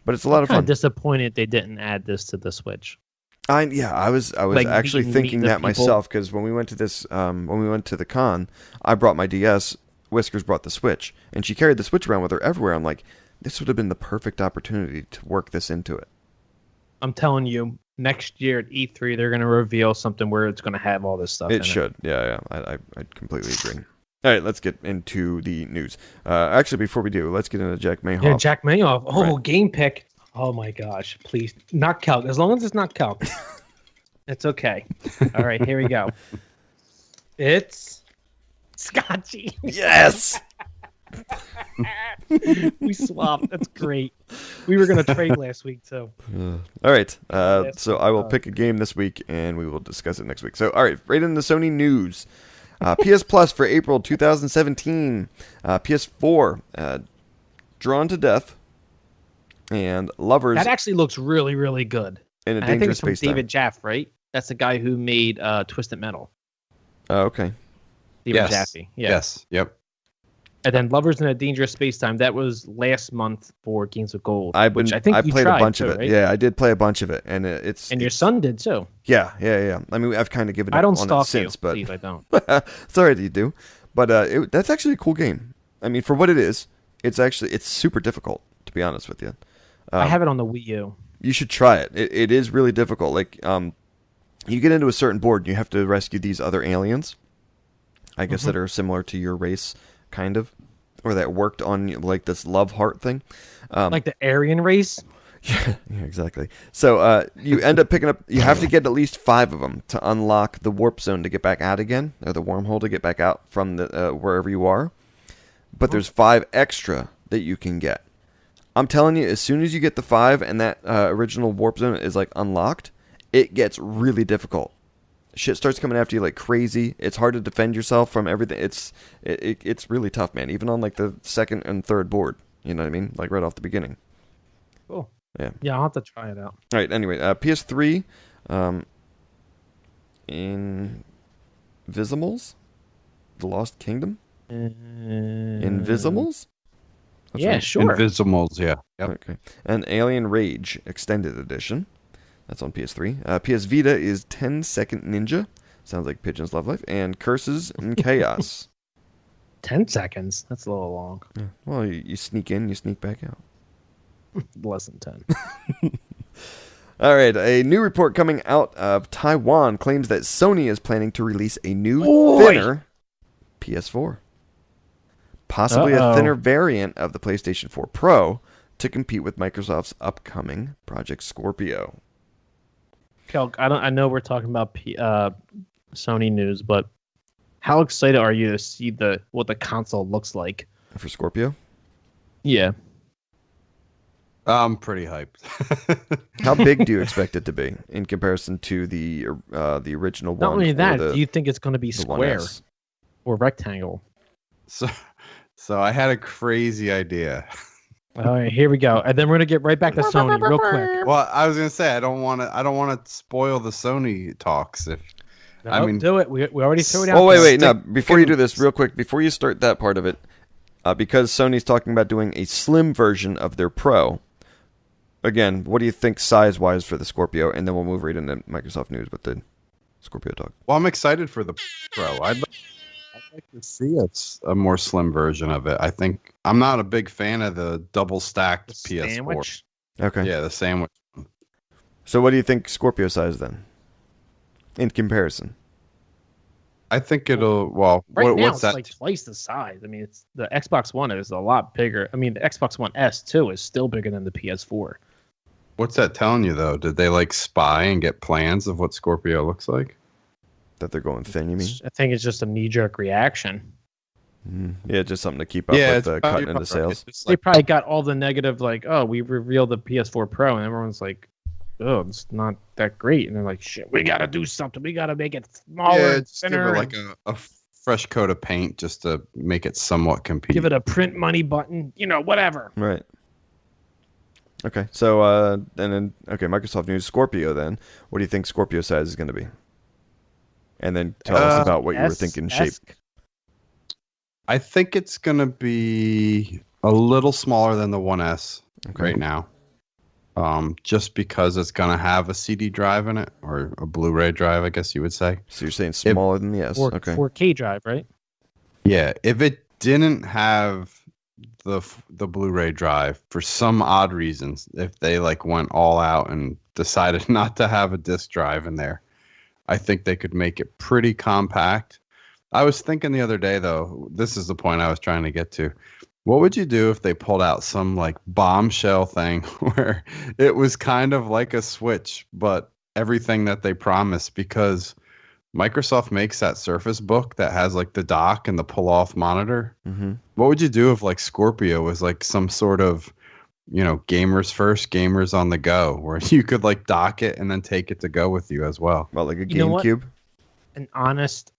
But it's a lot of I'm fun. disappointed they didn't add this to the Switch. I was Like, actually meet thinking the that people. myself, because when we went to the con, I brought my DS. Whiskers brought the Switch, and she carried the Switch around with her everywhere. I'm like, this would have been the perfect opportunity to work this into it. I'm telling you, next year at E3, they're going to reveal something where it's going to have all this stuff. It should, yeah. I completely agree. All right, let's get into the news. Actually, before we do, let's get into Jack Mayhoff. Yeah, Jack Mayhoff. Oh, Right. game pick. Oh my gosh, please, not Calc. As long as it's not Calc, it's okay. All right, here we go. It's Scotchy. Yes. We swapped. That's great. We were gonna trade last week too. All right. So I will pick a game this week, and we will discuss it next week. So, all right, right in the Sony news. PS Plus for April 2017. PS4, Drawn to Death, and Lovers That actually looks really, really good. in a And I think Dangerous it's from Space Time. David Jaffe, right? That's the guy who made Twisted Metal. Oh, okay. David Yes. Jaffe. Yeah. Yes. Yep. And then Lovers in a Dangerous Space Time. That was last month for Games of Gold. I which I think you played tried a bunch too, of it. right? Yeah, I did play a bunch of it, and it's And your son did too. yeah. I mean, I've kind of given up I don't on stalk it since, you. but Please, I don't. sorry that you do. But that's actually a cool game. I mean, for what it is, it's super difficult, to be honest with you. I have it on the Wii U. You should try it. It is really difficult. Like, you get into a certain board, and you have to rescue these other aliens, I guess, that are similar to your race, kind of, or that worked on like this love heart thing. Like the Aryan race. Yeah, exactly. So you end up picking up. You have to get at least 5 of them to unlock the warp zone to get back out again, or the wormhole to get back out from the wherever you are. But there's 5 extra that you can get. I'm telling you, as soon as you get the 5 and that original warp zone is like unlocked, it gets really difficult. Shit starts coming after you like crazy. It's hard to defend yourself from everything. It's really tough, man. Even on like the second and third board, you know what I mean? Like right off the beginning. Cool. Yeah, I'll have to try it out. All right. Anyway, PS3, Invisimals, The Lost Kingdom, Invisimals. That's Yeah, right. sure. Invisimals, yeah. Yep. Okay. And Alien Rage Extended Edition. That's on PS3. PS Vita is 10 Second Ninja. Sounds like Pigeon's Love Life. And Curses and Chaos. 10 seconds. That's a little long. Yeah. Well, you sneak in, you sneak back out. Less than 10. All right. A new report coming out of Taiwan claims that Sony is planning to release a new, thinner PS4. Possibly a thinner variant of the PlayStation 4 Pro to compete with Microsoft's upcoming Project Scorpio. Kelk, I know we're talking about Sony news, but how excited are you to see what the console looks like? For Scorpio? Yeah. I'm pretty hyped. How big do you expect it to be in comparison to the original one? Not only that, or do you think it's going to be the square 1S? or rectangle? So I had a crazy idea. All right, here we go. And then we're going to get right back to Sony real quick. Well, I was gonna say I don't want to spoil the Sony talks. I mean, do it. We already threw it out. Oh, wait. there. No, before you do this, real quick, before you start that part of it, because Sony's talking about doing a slim version of their Pro. Again, what do you think size-wise for the Scorpio? And then we'll move right into Microsoft news with the Scorpio talk. well, I'm excited for the Pro. I'd like to see a more slim version of it. I think I'm not a big fan of the double stacked PS4. Sandwich? Okay. Yeah, the sandwich. So what do you think Scorpio size then? In comparison. I think it'll. Well, Right now, what's it's that? like twice the size. I mean, it's the Xbox One is a lot bigger. I mean, the Xbox One S too is still bigger than the PS4. What's that telling you though? Did they like spy and get plans of what Scorpio looks like? That they're going thin, you mean? I think it's just a knee-jerk reaction. Yeah, just something to keep up Yeah, with cutting into right. sales. It's just They like, probably got all the negative, like, oh, we revealed the PS4 Pro, and everyone's like, oh, it's not that great. And they're like, shit, we got to do something. We got to make it smaller yeah, and just give thinner. it like a fresh coat of paint just to make it somewhat compete. Give it a print money button, whatever. Right. Okay, so Microsoft News Scorpio then. What do you think Scorpio size is going to be? And then tell us about what you were thinking shape. I think it's gonna be a little smaller than the 1S right now. Just because it's gonna have a CD drive in it or a Blu-ray drive, I guess you would say. So you're saying smaller than the S? Okay. 4K drive, right? Yeah, if it didn't have the Blu-ray drive for some odd reasons, if they like went all out and decided not to have a disc drive in there, I think they could make it pretty compact. I was thinking the other day, though, this is the point I was trying to get to. What would you do if they pulled out some like bombshell thing where it was kind of like a Switch, but everything that they promised? Because Microsoft makes that Surface Book that has like the dock and the pull-off monitor. Mm-hmm. What would you do if like Scorpio was like some sort of, gamers first, gamers on the go, where you could like dock it and then take it to go with you as well? About like a You know what? GameCube? An honest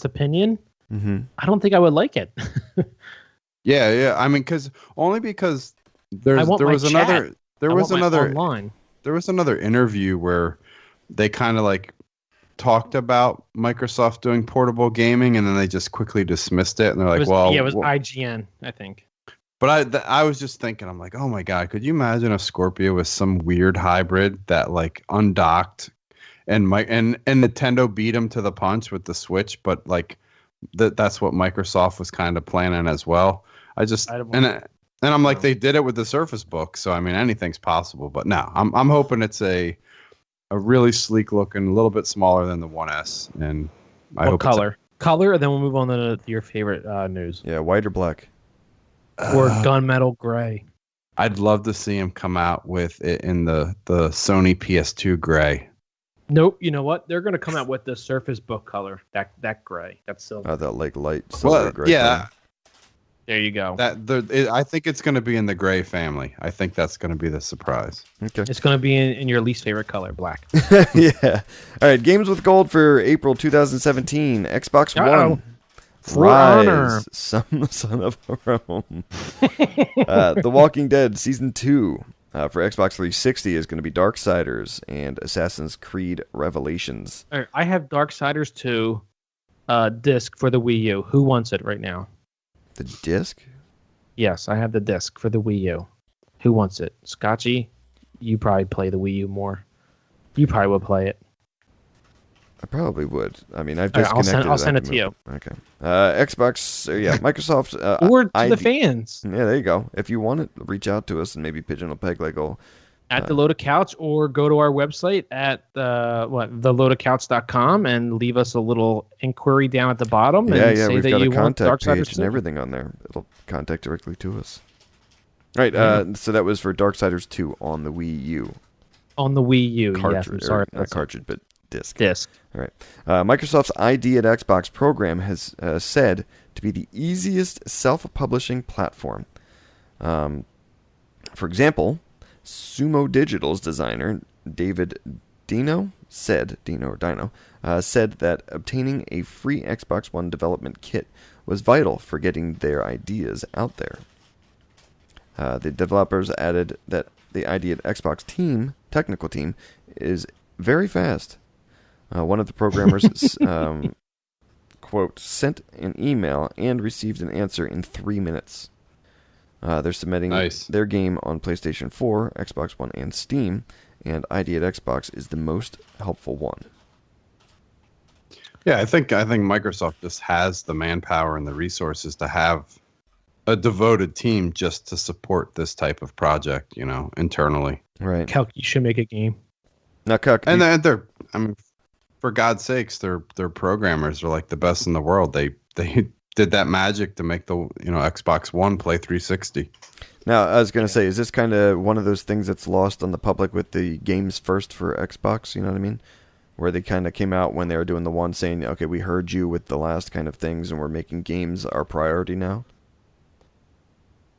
opinion, Mm-hmm. I don't think I would like it. Yeah. I mean, because there I want was my another chat. there I was want my another online. there was another interview where they kind of like talked about Microsoft doing portable gaming, and then they just quickly dismissed it, and they're like, It was IGN, I think. But I was just thinking, I'm like, oh my god, could you imagine a Scorpio with some weird hybrid that like undocked, and Nintendo beat them to the punch with the Switch, but like that's what Microsoft was kind of planning as well. And I'm like, they did it with the Surface Book, so I mean, anything's possible. But no, I'm hoping it's a really sleek looking, a little bit smaller than the 1S, and I hope color, and then we'll move on to your favorite news. Yeah, white or black? Or gunmetal gray. I'd love to see him come out with it in the Sony PS2 gray. Nope. You know what? They're going to come out with the Surface Book color. That gray. That's silver. That like light silver gray. Yeah. color. There you go. I think it's going to be in the gray family. I think that's going to be the surprise. Okay. It's going to be in your least favorite color, black. Yeah. All right. Games with gold for April 2017. Xbox Uh-oh. One. For Honor. Son of a Rome. The Walking Dead Season 2. For Xbox 360 is going to be Darksiders and Assassin's Creed Revelations. All right, I have Darksiders 2 disc for the Wii U. Who wants it right now? The disc? Yes, I have the disc for the Wii U. Who wants it? Scotchy, you probably play the Wii U more. You probably would play it. I probably would. I mean, I've All just right, connected. I'll send it to you. Okay. Xbox, Microsoft. Or to the fans. Yeah, there you go. If you want it, reach out to us and maybe Pigeon will peg like at the Loaded Couch, or go to our website at theloadedcouch.com and leave us a little inquiry down at the bottom. Yeah, and say we've that got a you want contact Darksiders page 2. and everything on there. It'll contact directly to us. All right, so that was for Darksiders 2 on the Wii U. On the Wii U, Cartridge, yes. I'm sorry. not cartridge, but disc. Disc. All right. Microsoft's ID at Xbox program has said to be the easiest self-publishing platform. For example, Sumo Digital's designer David Dino said that obtaining a free Xbox One development kit was vital for getting their ideas out there. The developers added that the ID at Xbox technical team, is very fast. One of the programmers, quote, sent an email and received an answer in 3 minutes. They're submitting their game on PlayStation 4, Xbox One, and Steam, and ID at Xbox is the most helpful one. Yeah, I think Microsoft just has the manpower and the resources to have a devoted team just to support this type of project, internally. Right. Calc, you should make a game. Now, Calc, they're, I mean, for God's sakes, their programmers are like the best in the world. They did that magic to make the Xbox One play 360. Now, I was going to say, is this kind of one of those things that's lost on the public with the games first for Xbox? You know what I mean? Where they kind of came out when they were doing the one saying, okay, we heard you with the last kind of things, and we're making games our priority now.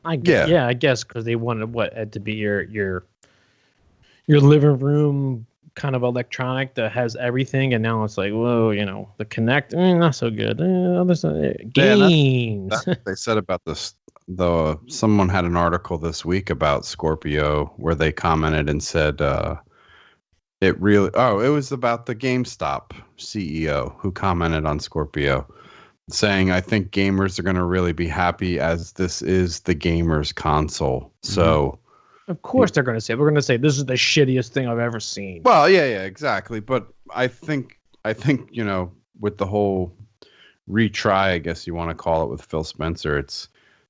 I guess because they wanted it to be your living room kind of electronic that has everything, and now it's like, whoa, the Kinect, not so good. Games. That's what they said about this. Someone had an article this week about Scorpio where they commented and said it was about the GameStop CEO who commented on Scorpio, saying, I think gamers are going to really be happy as this is the gamers with So, of course they're going to say, we're going to say this is the shittiest thing I've ever seen. Well, yeah, exactly. But I think with the whole retry, I guess you want to call it, with Phil Spencer,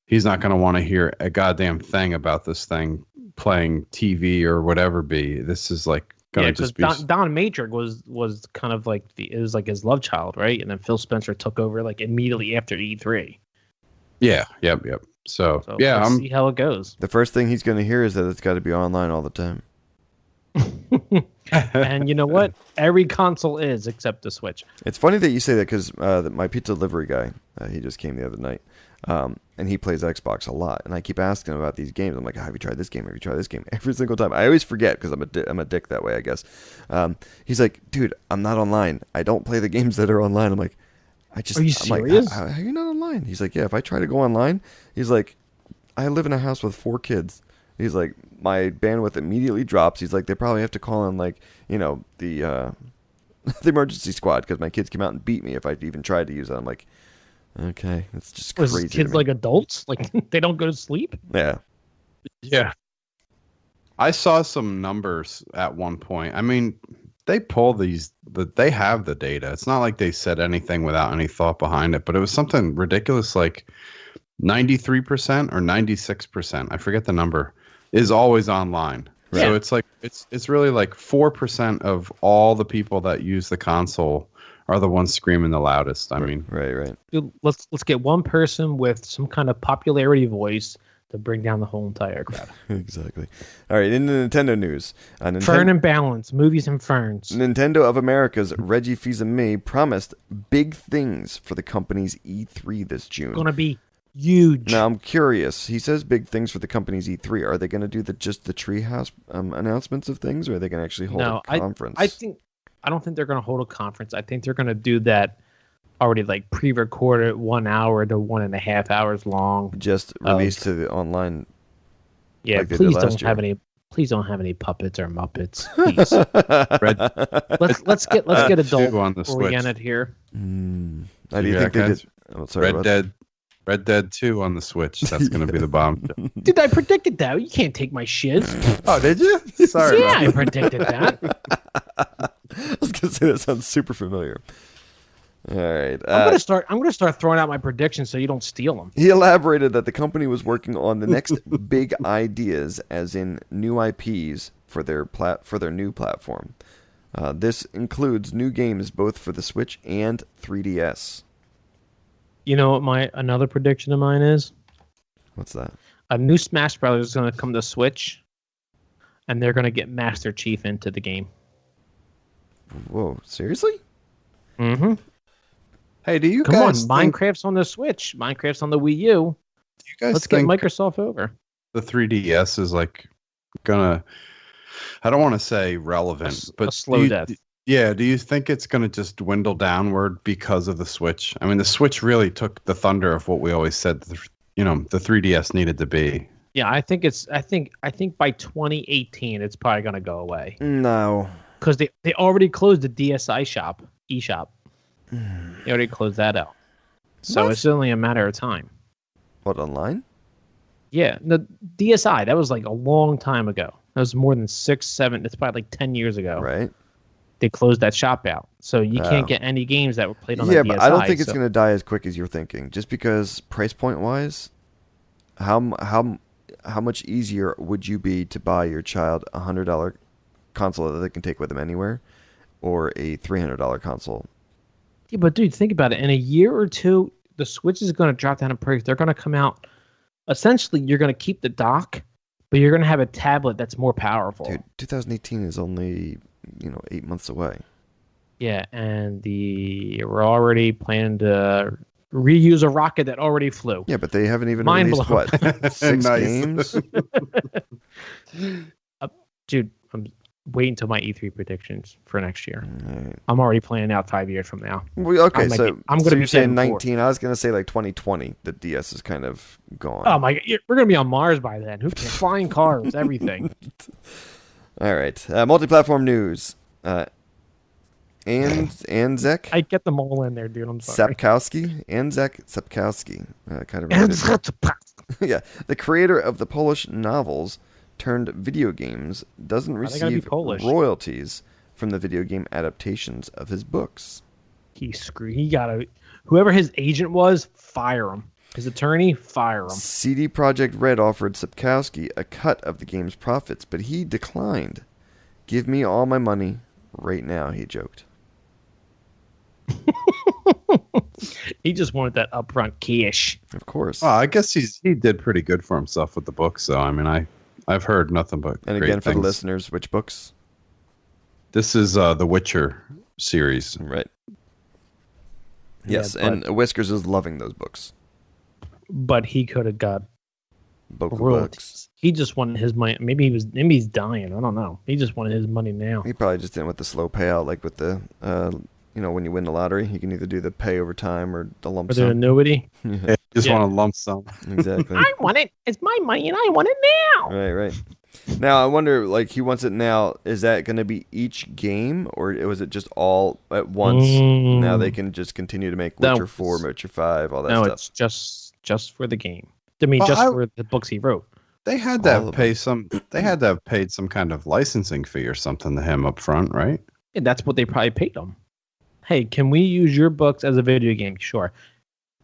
he's not going to want to hear a goddamn thing about this thing playing TV or whatever be. This is like going to just be. Don Matrix was kind of like it was like his love child, right? And then Phil Spencer took over like immediately after E3. Yeah. Yep. So yeah, let's see how it goes. The first thing he's going to hear is that it's got to be online all the time. And you know what? Every console is except the Switch. It's funny that you say that because my pizza delivery guy, he just came the other night, and he plays Xbox a lot. And I keep asking him about these games. I'm like, have you tried this game? Have you tried this game? Every single time. I always forget because I'm a dick that way, I guess. He's like, dude, I'm not online. I don't play the games that are online. I'm like, are you serious? Like, how are you not online? He's like, yeah, if I try to go online, he's like, I live in a house with 4 kids. He's like, my bandwidth immediately drops. He's like, they probably have to call in the the emergency squad because my kids came out and beat me if I even tried to use it. I'm like, okay, that's just crazy. Was kids like adults? Like they don't go to sleep? Yeah. Yeah. I saw some numbers at one point. I mean, they pull these, but they have the data. It's not like they said anything without any thought behind it, but it was something ridiculous like 93% or 96%, I forget the number, is always online. Right. So it's like it's really like 4% of all the people that use the console are the ones screaming the loudest. I mean, right. Dude, let's get one person with some kind of popularity voice to bring down the whole entire crowd. Exactly. All right, in the Nintendo news, Fern and Balance, movies and Ferns. Nintendo of America's Reggie Fils-Aimé promised big things for the company's E3 this June. Gonna be huge. Now I'm curious. He says big things for the company's E3. Are they going to do just the Treehouse announcements of things, or are they going to actually hold a conference? I don't think they're going to hold a conference. I think they're going to do that already, like pre-recorded 1 hour to 1.5 hours long. Just released to the online. Yeah, like please don't have any Please don't have any puppets or Muppets. Please. let's get adult Two on the before we Switch. end it here. How do you think they did? Oh, sorry, Red Dead 2 on the Switch. That's going to be the bomb. Dude, I predicted that. You can't take my shiz. Oh, did you? Sorry. Yeah, about I predicted that. I was gonna say that sounds super familiar. All right. I'm gonna start throwing out my predictions so you don't steal them. He elaborated that the company was working on the next big ideas, as in new IPs for their new platform. This includes new games both for the Switch and 3DS. You know what another prediction of mine is? What's that? A new Smash Brothers is gonna come to Switch, and they're gonna get Master Chief into the game. Whoa, seriously? Mm-hmm. Hey, do you Come guys on, think, Minecraft's on the Switch. Minecraft's on the Wii U. do you guys Let's get think Microsoft over. the 3DS is like gonna, I don't want to say relevant, but a slow death. Yeah, do you think it's gonna just dwindle downward because of the Switch? I mean, the Switch really took the thunder of what we always said the 3DS needed to be. Yeah, I think by 2018 it's probably gonna go away No. because they already closed the DSi shop, eShop. They already closed that out, so What? it's only a matter of time. What, online? Yeah, the DSi, that was like a long time ago. That was more than 6, 7. It's probably like 10 years ago. Right. They closed that shop out, so you Oh. can't get any games that were played on Yeah, the DSi. but I don't think it's so- going to die as quick as you're thinking. Just because price point wise, how much easier would you be to buy your child a $100 console that they can take with them anywhere, or a $300 console? Yeah, but dude, think about it. In a year or two, the Switch is going to drop down in price. They're going to come out. Essentially, you're going to keep the dock, but you're going to have a tablet that's more powerful. Dude, 2018 is only 8 months away. Yeah, and we're already planning to reuse a rocket that already flew. Yeah, but they haven't even Mind released blown. what 6 Nice. games. Dude, I'm waiting until my E3 predictions for next year. Alright. I'm already planning out 5 years from now. Okay, I'm so gonna so be you're saying 74. 19. I was gonna say like 2020. The DS is kind of gone. Oh my! We're gonna be on Mars by then. Who cares? Flying cars, everything. All right, multi-platform news. Anzek I get them all in there, dude. I'm sorry. Anzek Sapkowski, kind of related. Yeah, the creator of the Polish novels turned video games, doesn't Why they gotta be receive Polish? royalties from the video game adaptations of his books. He gotta. Whoever his agent was, fire him. His attorney, fire him. CD Projekt Red offered Sapkowski a cut of the game's profits, but he declined. "Give me all my money right now," he joked. He just wanted that upfront cash. Of course. Well, I guess he did pretty good for himself with the books, though. I mean, I've heard nothing but And great again, for the things. listeners, which books? This is the Witcher series. Right. Yeah, Yes, and Whiskers is loving those books. But he could have got Boku royalties. books. He just wanted his money. Maybe he's dying. I don't know. He just wanted his money now. He probably just didn't want the slow payout, like with the, when you win the lottery, you can either do the pay over time or the lump For the sum. annuity. Yeah, just Yeah. want a lump sum. Exactly. I want it. It's my money, and I want it now. Right. Now, I wonder, he wants it now. Is that going to be each game, or was it just all at once? Now they can just continue to make No, Witcher 4, Witcher 5, all that No, stuff. it's just for the game. I mean, Well, just I- for the books he wrote. They had to All have of pay some. They had to have paid some kind of licensing fee or something to him up front, right? And that's what they probably paid him. Hey, can we use your books as a video game? Sure.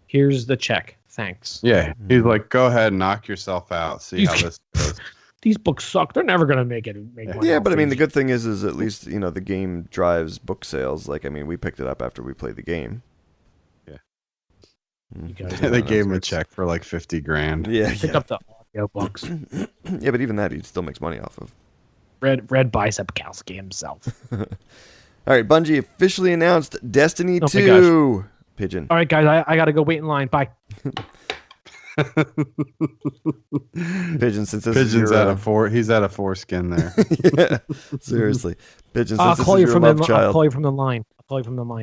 Here's the check. Thanks. Yeah, he's like, go ahead, and knock yourself out. See how this goes. These books suck. They're never gonna make money. Yeah, off but I mean, the these. good thing is at least, the game drives book sales. We picked it up after we played the game. Yeah. You guys They gave him a check for like $50,000. Yeah, pick up the audio books. Yeah, but even that he still makes money off of. Red Bicep Kalski himself. All right, Bungie officially announced Destiny Oh my 2. Pigeon. All right, guys, I gotta go wait in line. Bye. Pigeon, since this Pigeon's is your, at a four. He's at a foreskin there. yeah, seriously. Pigeon, I'll since call this you is your from love the. child. I'll call you from the line.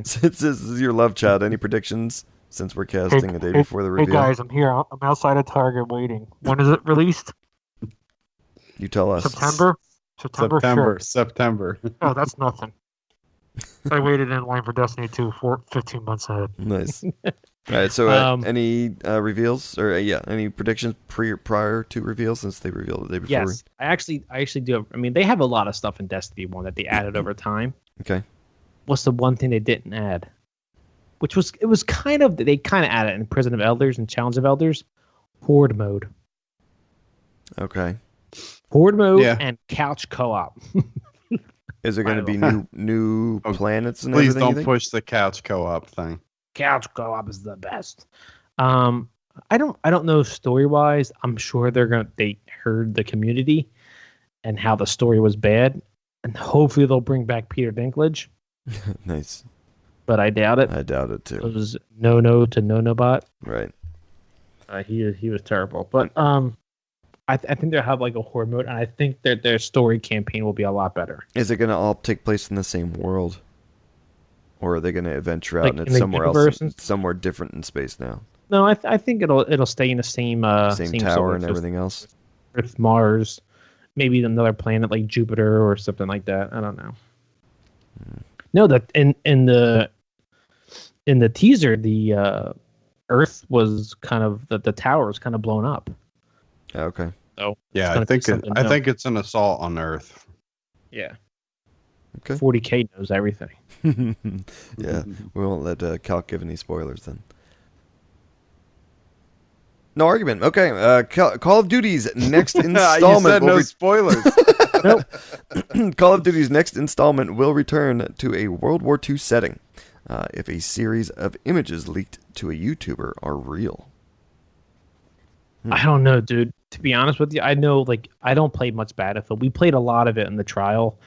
Since this is your love child, any predictions since we're casting a day before the Hey reveal? guys, I'm here. I'm outside of Target waiting. When is it released? You tell us. September. September. 5th. September. Oh, that's nothing. I waited in line for Destiny 2 for 15 months ahead. Nice. All right. So, any reveals or any predictions prior to reveal since they revealed it the day before? Yes, I actually do. I mean, they have a lot of stuff in Destiny 1 that they added over time. Okay. What's the one thing they didn't add? They kind of added in Prison of Elders and Challenge of Elders, Horde mode. Okay. Horde mode and couch co-op. Is there going to be new planets and Please everything? don't push the couch co-op thing. Couch co-op is the best. I don't know story wise. I'm sure they heard the community and how the story was bad, and hopefully they'll bring back Peter Dinklage. Nice. But I doubt it. I doubt it too. It was no to Nonobot. Right. He was terrible. But I think they'll have like a horde mode, and I think that their story campaign will be a lot better. Is it going to all take place in the same world, or are they going to venture out Like and in it's the somewhere universe else, somewhere different in space now? No, I think it'll stay in the same Same tower solar and system. everything else. Earth, Mars, maybe another planet like Jupiter or something like that. I don't know. No, that in the teaser, the Earth was kind of the tower was kind of blown up. Okay. So Yeah, I think it's an assault on Earth. Yeah. Okay. 40K knows everything. Yeah, we won't let Calc give any spoilers then. No argument. Okay, Call of Duty's next installment. You said no spoilers. Nope. Call of Duty's next installment will return to a World War II setting if a series of images leaked to a YouTuber are real. I don't know, dude. To be honest with you, I know like I don't play much Battlefield. We played a lot of it in the trial.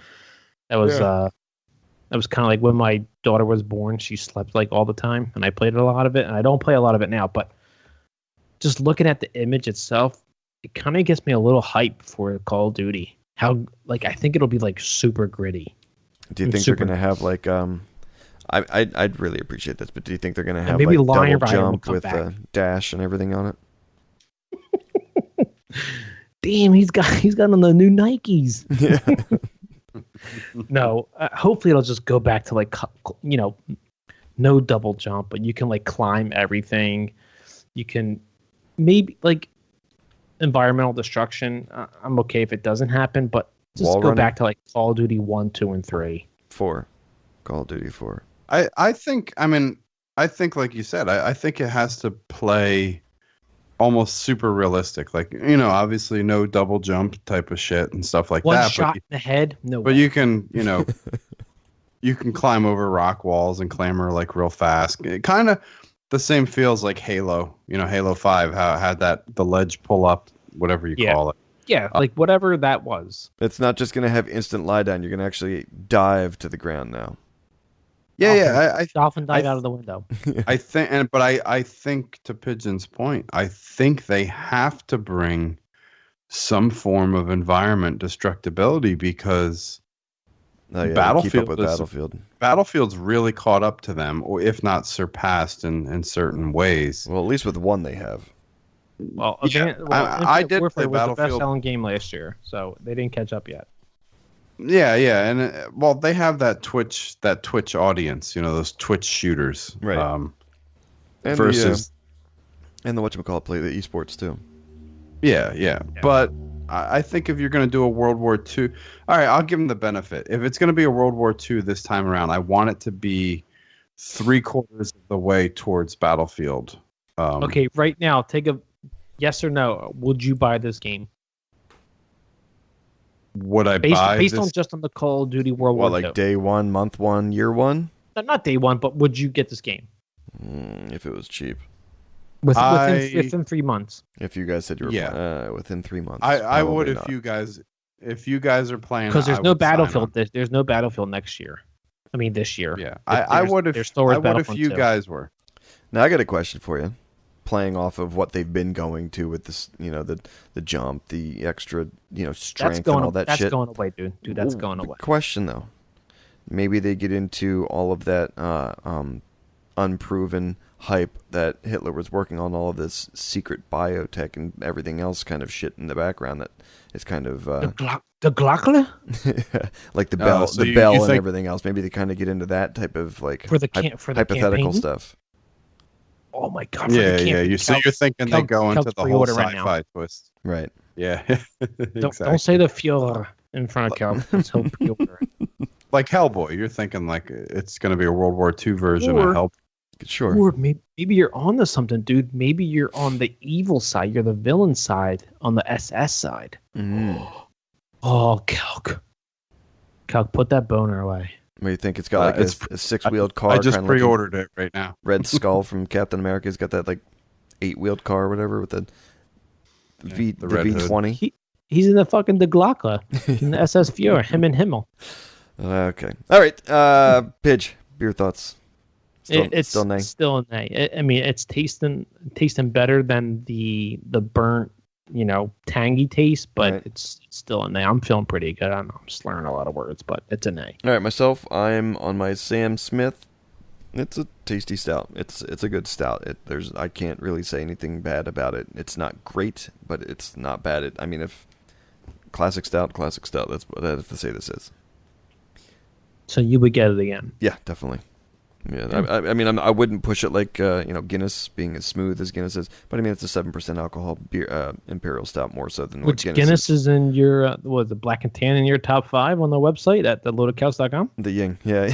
That was kind of like when my daughter was born. She slept like all the time, and I played a lot of it. And I don't play a lot of it now, but just looking at the image itself, it kind of gets me a little hype for Call of Duty. How like I think it'll be like super gritty. Do you think they're going to have like I'd really appreciate this, but do you think they're going to have maybe like Lion double Rider will jump come with back. a dash and everything on it? Damn, he's got on the new Nikes. Yeah. No, hopefully it'll just go back to like no double jump, but you can like climb everything. You can maybe like environmental destruction. I'm okay if it doesn't happen, but just Wall go running? back to like Call of Duty 1, 2, and 3. 4. Call of Duty 4. I think like you said, I think it has to play almost super realistic. Like, obviously no double jump type of shit and stuff like One that. shot in the head, no. But way. you can, you can climb over rock walls and clamber like real fast. It kind of the same feels like Halo. Halo 5, how it had the ledge pull up, whatever you call it. Yeah, like whatever that was. It's not just going to have instant lie down. You're going to actually dive to the ground now. Yeah, Dolphin dive out of the window. I think, but I think to Pigeon's point, I think they have to bring some form of environment destructibility because Battlefield's really caught up to them, or if not surpassed in certain ways. Well, at least with one they have. Well, I did Warfare play was the Battlefield. best-selling game last year, so they didn't catch up yet. Yeah, and they have that Twitch audience, those Twitch shooters, right? And versus the whatchamacallit play the esports too. Yeah. But I think if you're going to do a World War II, all right, I'll give them the benefit. If it's going to be a World War II this time around, I want it to be 3/4 of the way towards Battlefield. Okay, right now, take a yes or no. Would you buy this game? Would I based buy based this? on just on the Call of Duty World War Well, like II? day one, month one, year one? Not day one, but would you get this game If it was cheap. within 3 months? If you guys said you were within 3 months. I would probably not. if you guys are playing, Because there's I no would sign Battlefield. on. There's no Battlefield next year. I mean, this year. Yeah, I would if you guys were. Now I got a question for you. Playing off of what they've been going to with this, the jump, the extra, strength and all that shit. That's going away, dude. That's going away. Question though, maybe they get into all of that unproven hype that Hitler was working on all of this secret biotech and everything else kind of shit in the background that is kind of the Glockler like the bell, so the you bell and think- everything else. Maybe they kind of get into that type of like for the hypothetical campaign? stuff. Oh my god! For Yeah, the yeah. campaign. So you're thinking they go into Kelk's the whole pre-order right now. sci-fi twist. Right. Yeah. Don't say the Fuhrer in front of Cal. Let's hope pre-order. Like Hellboy. You're thinking like it's going to be a World War II version Or- of Hellboy. Sure. Or maybe you're on to something, dude. Maybe you're on the evil side. You're the villain side, on the SS side. Mm. Oh, Calc, put that boner away. What do you think? It's got like It's- a six-wheeled car. I just kinda looking- pre-ordered it right now. Red Skull from Captain America. He's got that like 8-wheeled car or whatever with the the the red hood. V20. He's in the fucking the Glockler, in the SS Fuhrer. Him and Himmel. Okay. All right. Pidge, beer thoughts. It's still nay. Still a nay. I mean, it's tasting better than the burnt, tangy taste, but Right. it's still a nay. I'm feeling pretty good. I'm slurring a lot of words, but it's a nay. All right, myself, I'm on my Sam Smith. It's a tasty stout. It's a good stout. I can't really say anything bad about it. It's not great, but it's not bad. If classic stout. That's what I have to say this is. So you would get it again. Yeah, definitely. Yeah, I wouldn't push it like Guinness being as smooth as Guinness is, but it's a 7% alcohol beer, imperial stout more so than Which what Guinness is in your the black and tan in your top 5 on the website at theloadedcouch.com? The Ying, yeah.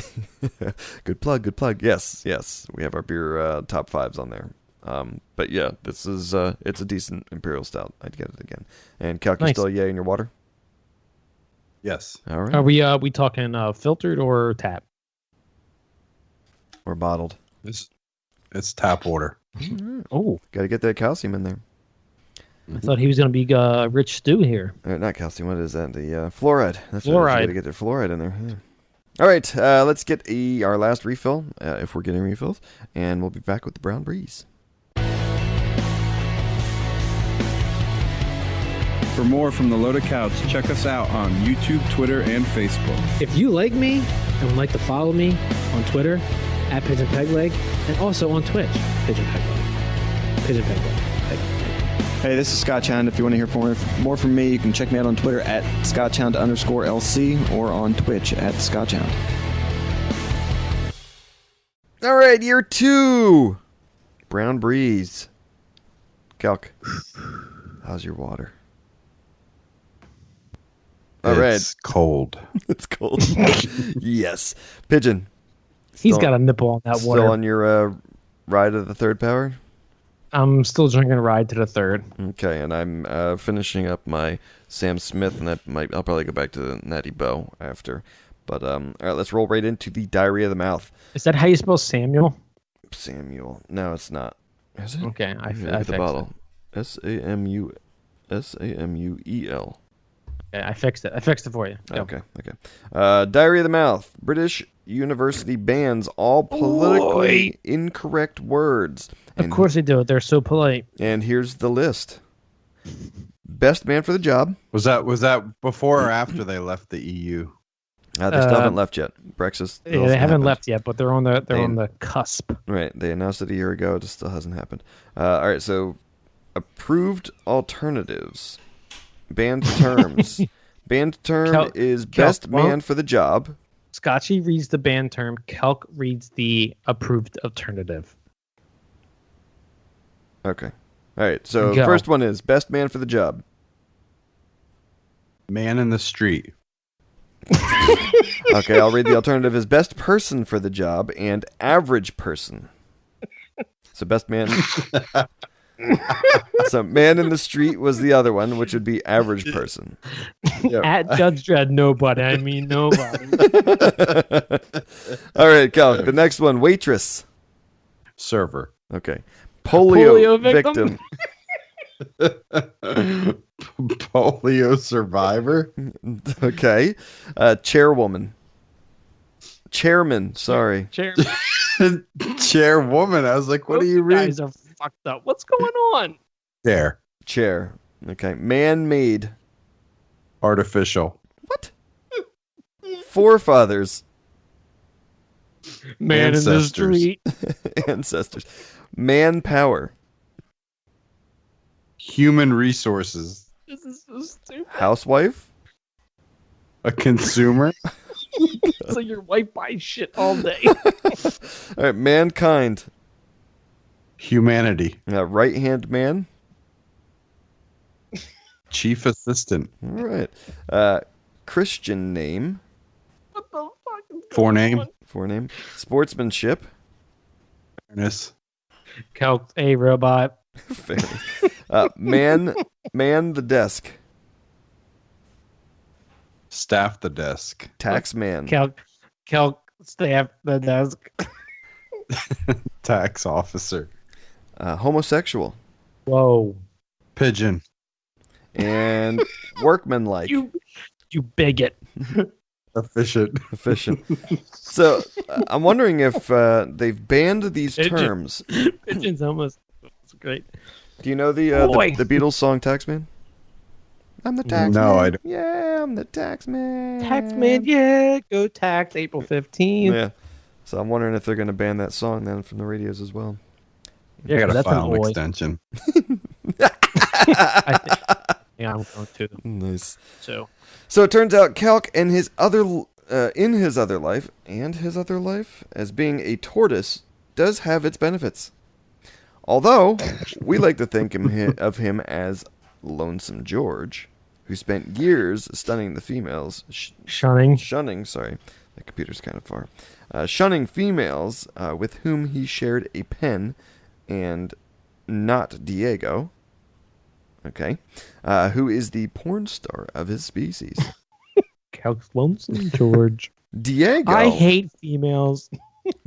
Good plug. Yes. We have our beer top 5s on there. But yeah, this is it's a decent imperial stout. I'd get it again. And Calc, you Nice. still in your water? Yes. All right. Are we talking filtered or tap? Or bottled. It's tap water. Oh, Got to get that calcium in there. I thought he was going to be Rich Stew here. Not calcium. What is that? The fluoride. That's Fluoride. Got to get their fluoride in there. Yeah. All right. Let's get our last refill, if we're getting refills, and we'll be back with the Brown Breeze. For more from The Loaded Couch, check us out on YouTube, Twitter, and Facebook. If you like me and would like to follow me on Twitter at Pigeon Peg Leg and also on Twitch, Pigeon Peg Leg. Pigeon Peg Leg. Hey, this is Scott Hound. If you want to hear more from me, you can check me out on Twitter at ScottHound_LC or on Twitch at ScottHound. All right, year 2. Brown Breeze. Calc, how's your water? All right. It's cold. It's cold. Yes. Pigeon. He's Still- got a nipple on that water. Still on your ride of the third power? I'm still drinking Ride to the Third. Okay, and I'm finishing up my Sam Smith, and I'll probably go back to the Natty Bow after. But all right, let's roll right into the Diarrhea of the Mouth. Is that how you spell Samuel? Samuel. No, it's not. Is it? Okay, I Look at the fixed bottle. Samuel. Okay, I fixed it. I fixed it for you. Go. Okay. Diarrhea of the Mouth. British university bans all politically incorrect words. Of course they do. They're so polite. And here's the list. Best man for the job. Was that before or after they left the EU? They still haven't left yet. Brexit. Yeah, they haven't left yet, but they're on the cusp. Right. They announced it a year ago. It just still hasn't happened. All right. So, approved alternatives. Banned terms. Banned term is best man for the job. Scotchy reads the banned term. Kelk reads the approved alternative. Okay. All right. So, Go. first one is best man for the job. Man in the street. Okay, I'll read the alternative is best person for the job and average person. So best man. So man in the street was the other one, which would be average person. At Judge Dredd, nobody. I mean nobody. All right, Cal. The next one, waitress. Server. Okay. Polio victim? Polio survivor. Okay. Chairwoman. Chairman, sorry. Chairwoman. I was like, what do you read? Guys are fucked up. What's going on? Chair. Okay. Man-made. Artificial. What? Forefathers. Man in the Ancestors. street. Ancestors. Manpower. Human resources. This is so stupid. Housewife. A consumer. So your wife buys shit all day. All right, mankind. Humanity. Right-hand man. Chief assistant. All right. Christian name. What the fuck is Forename. Forename. Sportsmanship. Fairness. Calc a robot. Fair. Man the desk. Staff the desk. Tax man. Calc staff the desk. Tax officer. Homosexual. Whoa. Pigeon. And workmanlike. You bigot. Efficient. Efficient. So I'm wondering if they've banned these Pigeon. terms. Pigeon's almost. That's great. Do you know the Boy. Beatles song Taxman? I'm the taxman. No, I don't. Yeah, I'm the taxman. Taxman, yeah, go tax April 15th. Yeah. So I'm wondering if they're going to ban that song then from the radios as well. I gotta that's file an an oi. extension. I think, yeah, I'm going to. Nice. So So it turns out Calc and his other in his other life as being a tortoise does have its benefits. Although we like to think of him as Lonesome George, who spent years stunning the females, shunning. Sorry, the computer's kind of far. Shunning females with whom he shared a pen, and not Diego. Okay, who is the porn star of his species? Calc's Lonesome George. Diego. I hate females.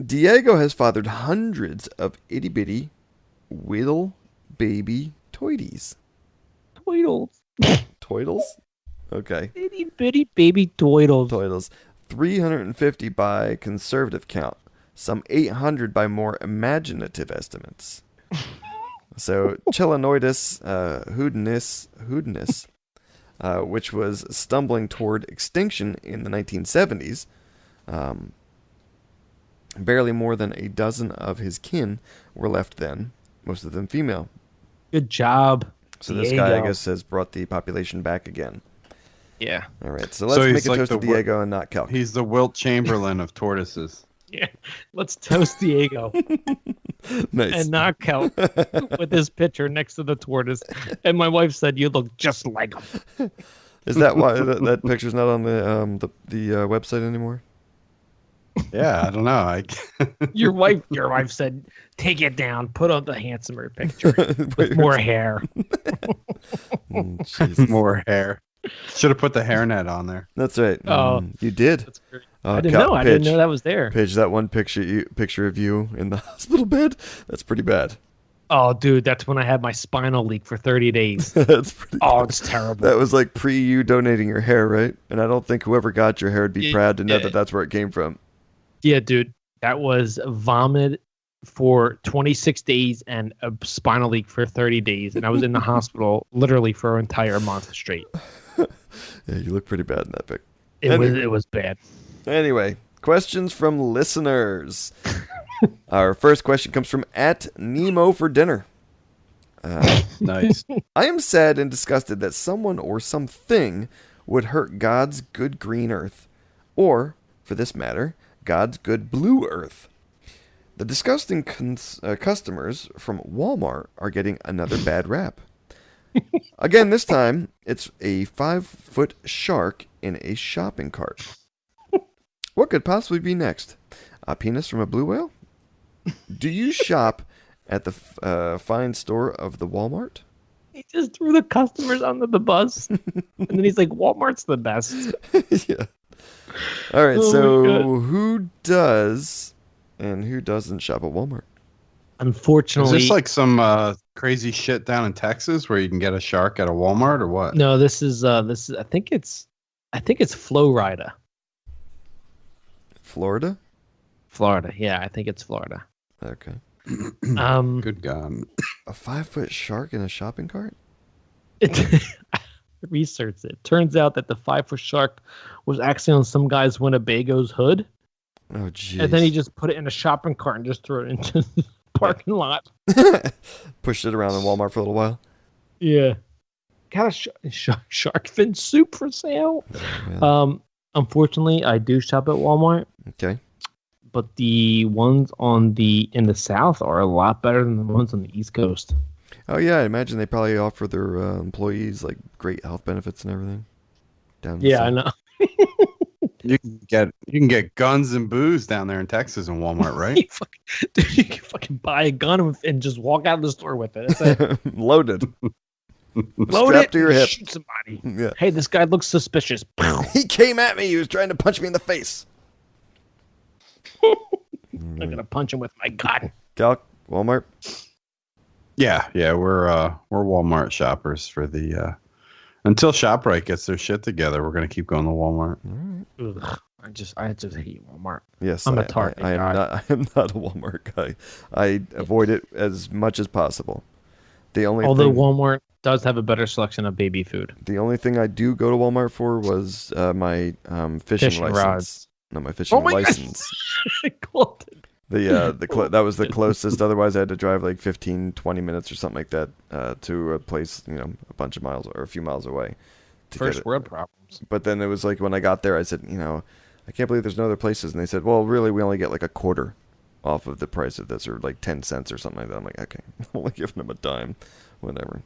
Diego has fathered hundreds of itty bitty, little baby toities. Doidles. Toidles? Okay. Itty bitty baby doidles. Toidles. 350 by conservative count. Some 800 by more imaginative estimates. So, Chelonoidus hoodinus, which was stumbling toward extinction in the 1970s. Barely more than a dozen of his kin were left then, most of them female. Good job. So this guy, I guess, has brought the population back again. Yeah. All right, so let's make a toast to Diego and not Calc. He's the Wilt Chamberlain of tortoises. Yeah. Let's toast Diego. Nice. And not Calc with his picture next to the tortoise. And my wife said, "You look just like him." Is that why that picture's not on the website anymore? Yeah, I don't know. Your wife said, "Take it down. Put on the handsomer picture with more hair." Jesus. More hair. Should have put the hairnet on there. That's right. Oh, you did. That's great. I didn't know. I didn't know that was there. Paige, that one picture of you in the hospital bed. That's pretty bad. Oh, dude, that's when I had my spinal leak for 30 days. That's pretty. Oh, it's terrible. That was like pre you donating your hair, right? And I don't think whoever got your hair would be proud to know that that's where it came from. Yeah, dude, that was vomit for 26 days and a spinal leak for 30 days, and I was in the hospital literally for an entire month straight. Yeah, you look pretty bad in that pic. It was bad. Anyway, questions from listeners. Our first question comes from @Nemo for dinner. Nice. I am sad and disgusted that someone or something would hurt God's good green earth, or, for this matter, God's good blue earth. The disgusting customers from Walmart are getting another bad rap. Again, this time, it's a 5-foot shark in a shopping cart. What could possibly be next? A penis from a blue whale? Do you shop at the fine store of the Walmart? He just threw the customers under the bus, and then he's like, "Walmart's the best." Yeah. All right, Oh so who does and who doesn't shop at Walmart? Unfortunately, Is this like some crazy shit down in Texas where you can get a shark at a Walmart or what? no, this is I think it's Florida. Florida? Florida, yeah, I think it's Florida. Okay. Good God. A 5-foot shark in a shopping cart? Researched it. Turns out that the 5-foot shark was actually on some guy's Winnebago's hood. Oh, jeez. And then he just put it in a shopping cart and just threw it into the parking lot. Pushed it around in Walmart for a little while. Yeah. Got a shark fin soup for sale. Yeah. Unfortunately, I do shop at Walmart, Okay. but the ones in the South are a lot better than the ones on the East Coast. Oh, yeah. I imagine they probably offer their employees like great health benefits and everything. Down Yeah, I know. You can get guns and booze down there in Texas and Walmart, right? You can fucking buy a gun and just walk out of the store with it. That's it. Loaded. Load Strapped it to your and hip. shoot somebody. Yeah. Hey, this guy looks suspicious. He came at me. He was trying to punch me in the face. I'm gonna punch him with my gun. Calc, Walmart. Yeah, we're Walmart shoppers for the until ShopRite gets their shit together. We're gonna keep going to Walmart. Ugh, I just hate Walmart. Yes, I'm a Target I am guy. not. I am not a Walmart guy. I avoid it as much as possible. Although Walmart does have a better selection of baby food. The only thing I do go to Walmart for was my fishing license. Rods. No, my fishing my license. God. That was the closest. Otherwise, I had to drive like 15, 20 minutes or something like that to a place, a bunch of miles or a few miles away. First world problems. But then it was like when I got there, I said, I can't believe there's no other places. And they said, well, really, we only get like a quarter off of the price of this, or like 10 cents or something like that. I'm like, okay, I'm only giving them a dime, whatever.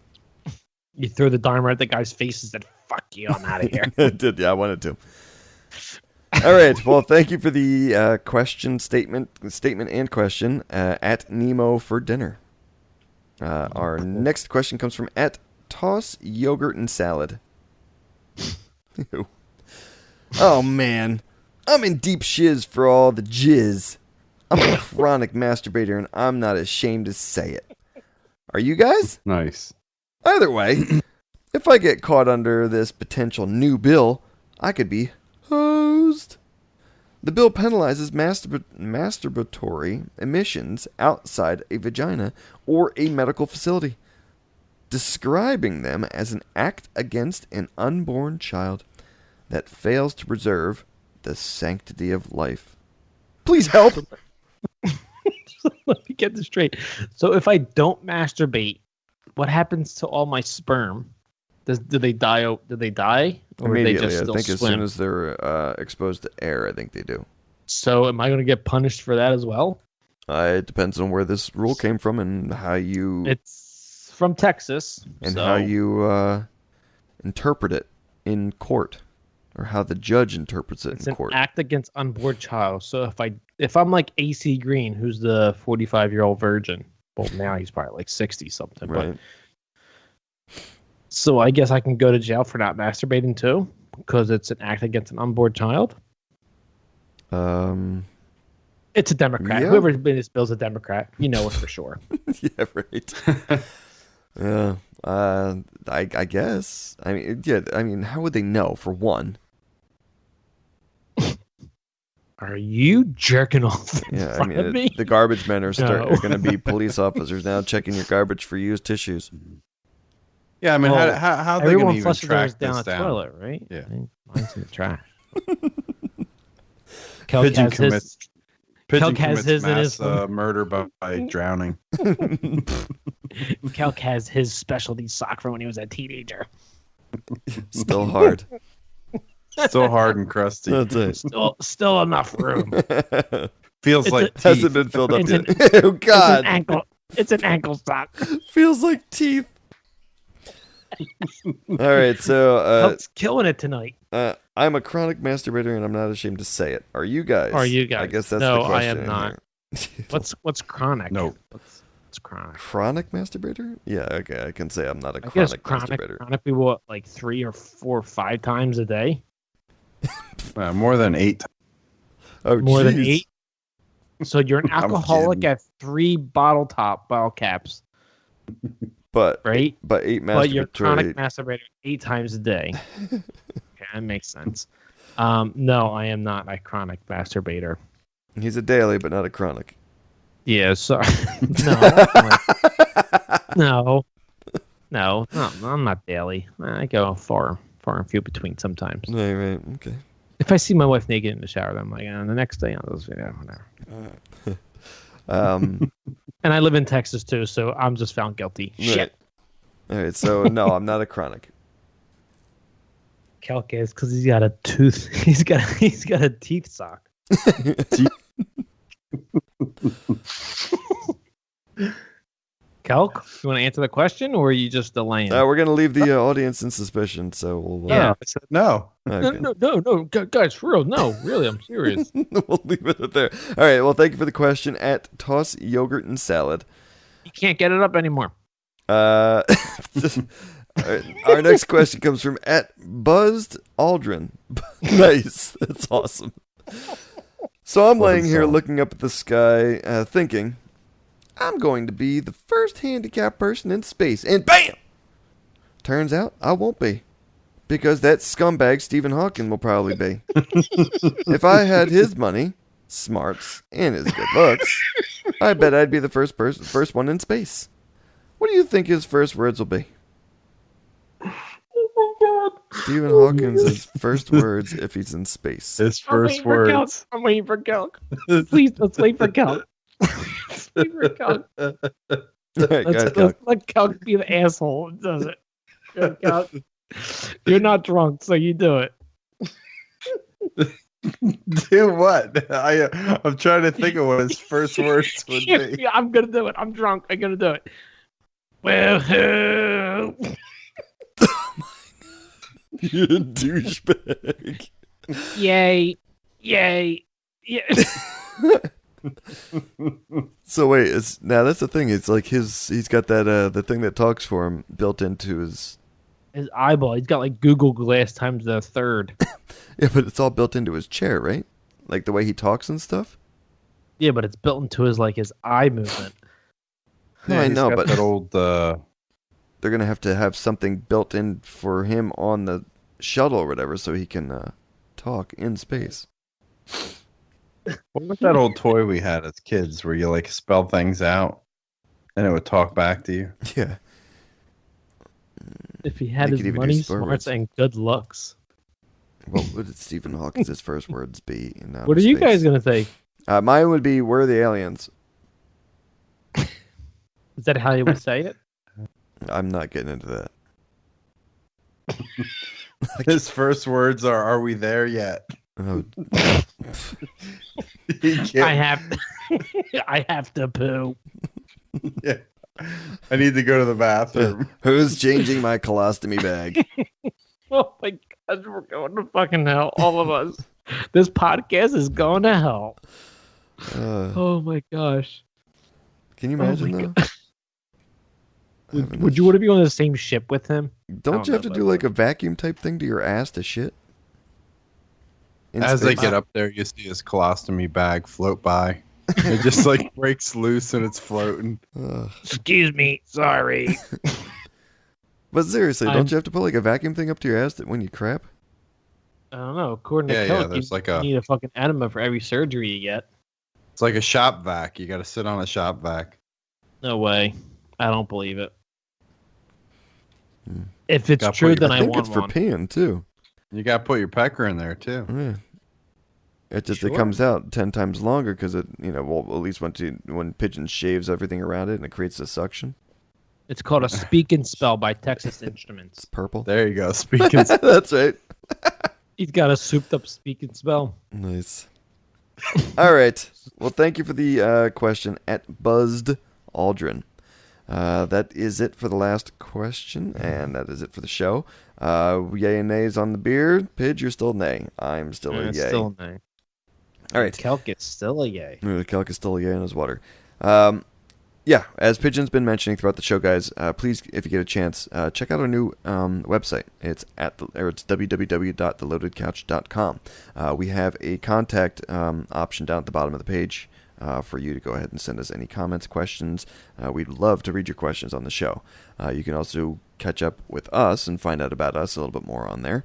You threw the dime right at the guy's face and said, fuck you, I'm out of here. I did, yeah, I wanted to. All right, well, thank you for the statement and question at Nemo for dinner. Our next question comes from at Toss Yogurt and Salad. Ew. Oh, man. I'm in deep shiz for all the jizz. I'm a chronic masturbator, and I'm not ashamed to say it. Are you guys? Nice. Either way, if I get caught under this potential new bill, I could be hosed. The bill penalizes masturbatory emissions outside a vagina or a medical facility, describing them as an act against an unborn child that fails to preserve the sanctity of life. Please help. Let me get this straight. So if I don't masturbate, what happens to all my sperm? Do they die? Do they die? Or Immediately, they just I think swim? as soon as they're exposed to air, I think they do. So am I going to get punished for that as well? It depends on where this rule came from and how you... It's from Texas. And so how you interpret it in court. Or how the judge interprets it it's in an court. act against unborn child. So if I'm like AC Green, who's the 45-year-old virgin, well, now he's probably like 60 something. Right. But, so I guess I can go to jail for not masturbating too, because it's an act against an unborn child. It's a Democrat. Yeah. Whoever's been this bill's a Democrat. You know it for sure. Yeah, right. Yeah. I guess. I mean, yeah. I mean, how would they know? For one. Are you jerking off in Yeah, I front of mean, me? the garbage men are No. going to be police officers now checking your garbage for used tissues. Yeah, I mean, Well, how are they everyone going to even flushes theirs track down this the down? toilet, right? Yeah. Mine's in the trash. Kelk has his. Pigeon Kelk has commits his in mass his- murder by drowning. Kelk has his specialty sock from when he was a teenager. Still hard. Still hard and crusty. That's it. Still enough room. Feels It's like a- teeth. Hasn't been filled up It's yet. Oh, God. It's an ankle sock. Feels like teeth. All right, so Kelk's killing it tonight. I'm a chronic masturbator, and I'm not ashamed to say it. Are you guys? Are you guys? I guess that's No, the question. I am not. here. What's chronic? No. What's chronic? Chronic masturbator? Yeah, okay, I can say I'm not a I guess chronic masturbator. chronic people what, like 3 or 4 or 5 times a day. More than 8. Oh, More than jeez. 8. So you're an I'm alcoholic kidding. at 3 bottle caps, But right? but 8 But you're a chronic masturbatory. masturbator 8 times a day. Okay, that makes sense. No, I am not a chronic masturbator. He's a daily, but not a chronic. Yeah, sorry. No, I'm not daily. I go far and few between sometimes. Right, okay. If I see my wife naked in the shower, then I'm like, the next day I'll just, whatever. And I live in Texas too, so I'm just found guilty. Right. Shit. All right, so no, I'm not a chronic. Celk is because he's got a tooth. He's got a teeth sock. Celk, you want to answer the question, or are you just delaying? We're gonna leave the audience in suspicion, so we'll. Yeah. I said no. Okay. No, guys, for real, no, really, I'm serious. We'll leave it at there. All right. Well, thank you for the question at Toss Yogurt and Salad. You can't get it up anymore. All right, our next question comes from at Buzzed Aldrin. Nice. That's awesome. So I'm laying here looking up at the sky, thinking, I'm going to be the first handicapped person in space. And bam! Turns out I won't be. Because that scumbag Stephen Hawking will probably be. If I had his money, smarts, and his good looks, I bet I'd be the first one in space. What do you think his first words will be? Stephen Hawking's first words if he's in space. His first words. I'm waiting for Celk. Please, let's wait for Celk. Let's wait for Celk. All right, guys, Let's let Celk be the asshole who does it. Go, Celk. You're not drunk, so you do it. Do what? I'm trying to think of what his first words would be. Yeah, I'm gonna do it. I'm drunk. I'm gonna do it. Well, you douchebag. yay, yeah. So wait, now that's the thing. It's like he's got that the thing that talks for him built into his eyeball. He's got like Google Glass times the third. Yeah, but it's all built into his chair, right? Like the way he talks and stuff. Yeah, but it's built into his eye movement. Yeah, I know, but that old. They're gonna have to have something built in for him on the shuttle or whatever, so he can talk in space. What was that old toy we had as kids, where you like spell things out, and it would talk back to you? Yeah. If he had He his could even money, do swear words. smarts, and good looks. What would Stephen Hawking's first words be? In outer What are you space? guys gonna say? Mine would be, "Where are the aliens?" Is that how you would say it? I'm not getting into that. His first words are we there yet?" Oh, I have to poo. Yeah. I need to go to the bathroom. who's changing my colostomy bag? Oh my God, we're going to fucking hell, all of us. This podcast is going to hell. Oh my gosh. Can you imagine though? Would you want to be on the same ship with him? Don't you have to do like a vacuum type thing to your ass to shit? In As they space? get up there, you see his colostomy bag float by. It just like breaks loose and it's floating. Excuse me, sorry. But seriously, don't you have to put like a vacuum thing up to your ass when you crap? I don't know. According to Yeah, Celk, there's you like need a fucking enema for every surgery you get. It's like a shop vac. You got to sit on a shop vac. No way. I don't believe it. If it's Gotta true, put your- then I think want it's for one. peeing too. You got to put your pecker in there too. Yeah. It just Sure. it comes out 10 times longer because it well at least when pigeon shaves everything around it and it creates a suction. It's called a Speak and Spell by Texas Instruments. It's purple. There you go. Speaking. That's right. He's got a souped up Speak and Spell. Nice. All right. Well, thank you for the question at Buzzed Aldrin. That is it for the last question, and that is it for the show. Yay and nays on the beer. Pidge, you're still nay. I'm still a yay. Still a nay. All right. Celk is still a yay. Celk is still a yay in his water. Yeah, as Pigeon's been mentioning throughout the show, guys, please, if you get a chance, check out our new website. It's it's www.theloadedcouch.com. We have a contact option down at the bottom of the page for you to go ahead and send us any comments, questions. We'd love to read your questions on the show. You can also catch up with us and find out about us a little bit more on there.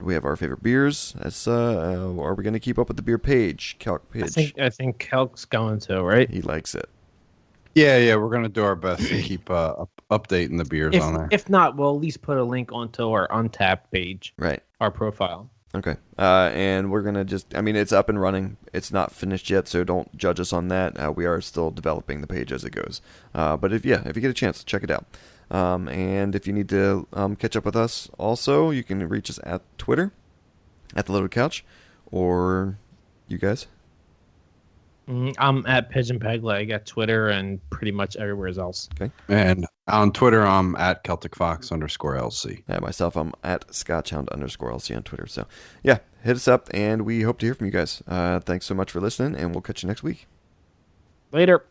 We have our favorite beers. Are we going to keep up with the beer page? Celk page. I think Celk's going to, right? He likes it. Yeah, we're gonna do our best to keep updating the beers on there. If not, we'll at least put a link onto our Untapped page, Right. our profile. Okay. And we're going to just, I mean, it's up and running. It's not finished yet, so don't judge us on that. We are still developing the page as it goes. But if you get a chance, check it out. And if you need to catch up with us also, you can reach us at Twitter, at The Loaded Couch, or you guys? I'm at Pigeon Peg Leg at Twitter and pretty much everywhere else. Okay. And on Twitter, I'm at CelticFox_LC. Yeah, myself, I'm at ScotchHound_LC on Twitter. So, yeah, hit us up, and we hope to hear from you guys. Thanks so much for listening, and we'll catch you next week. Later.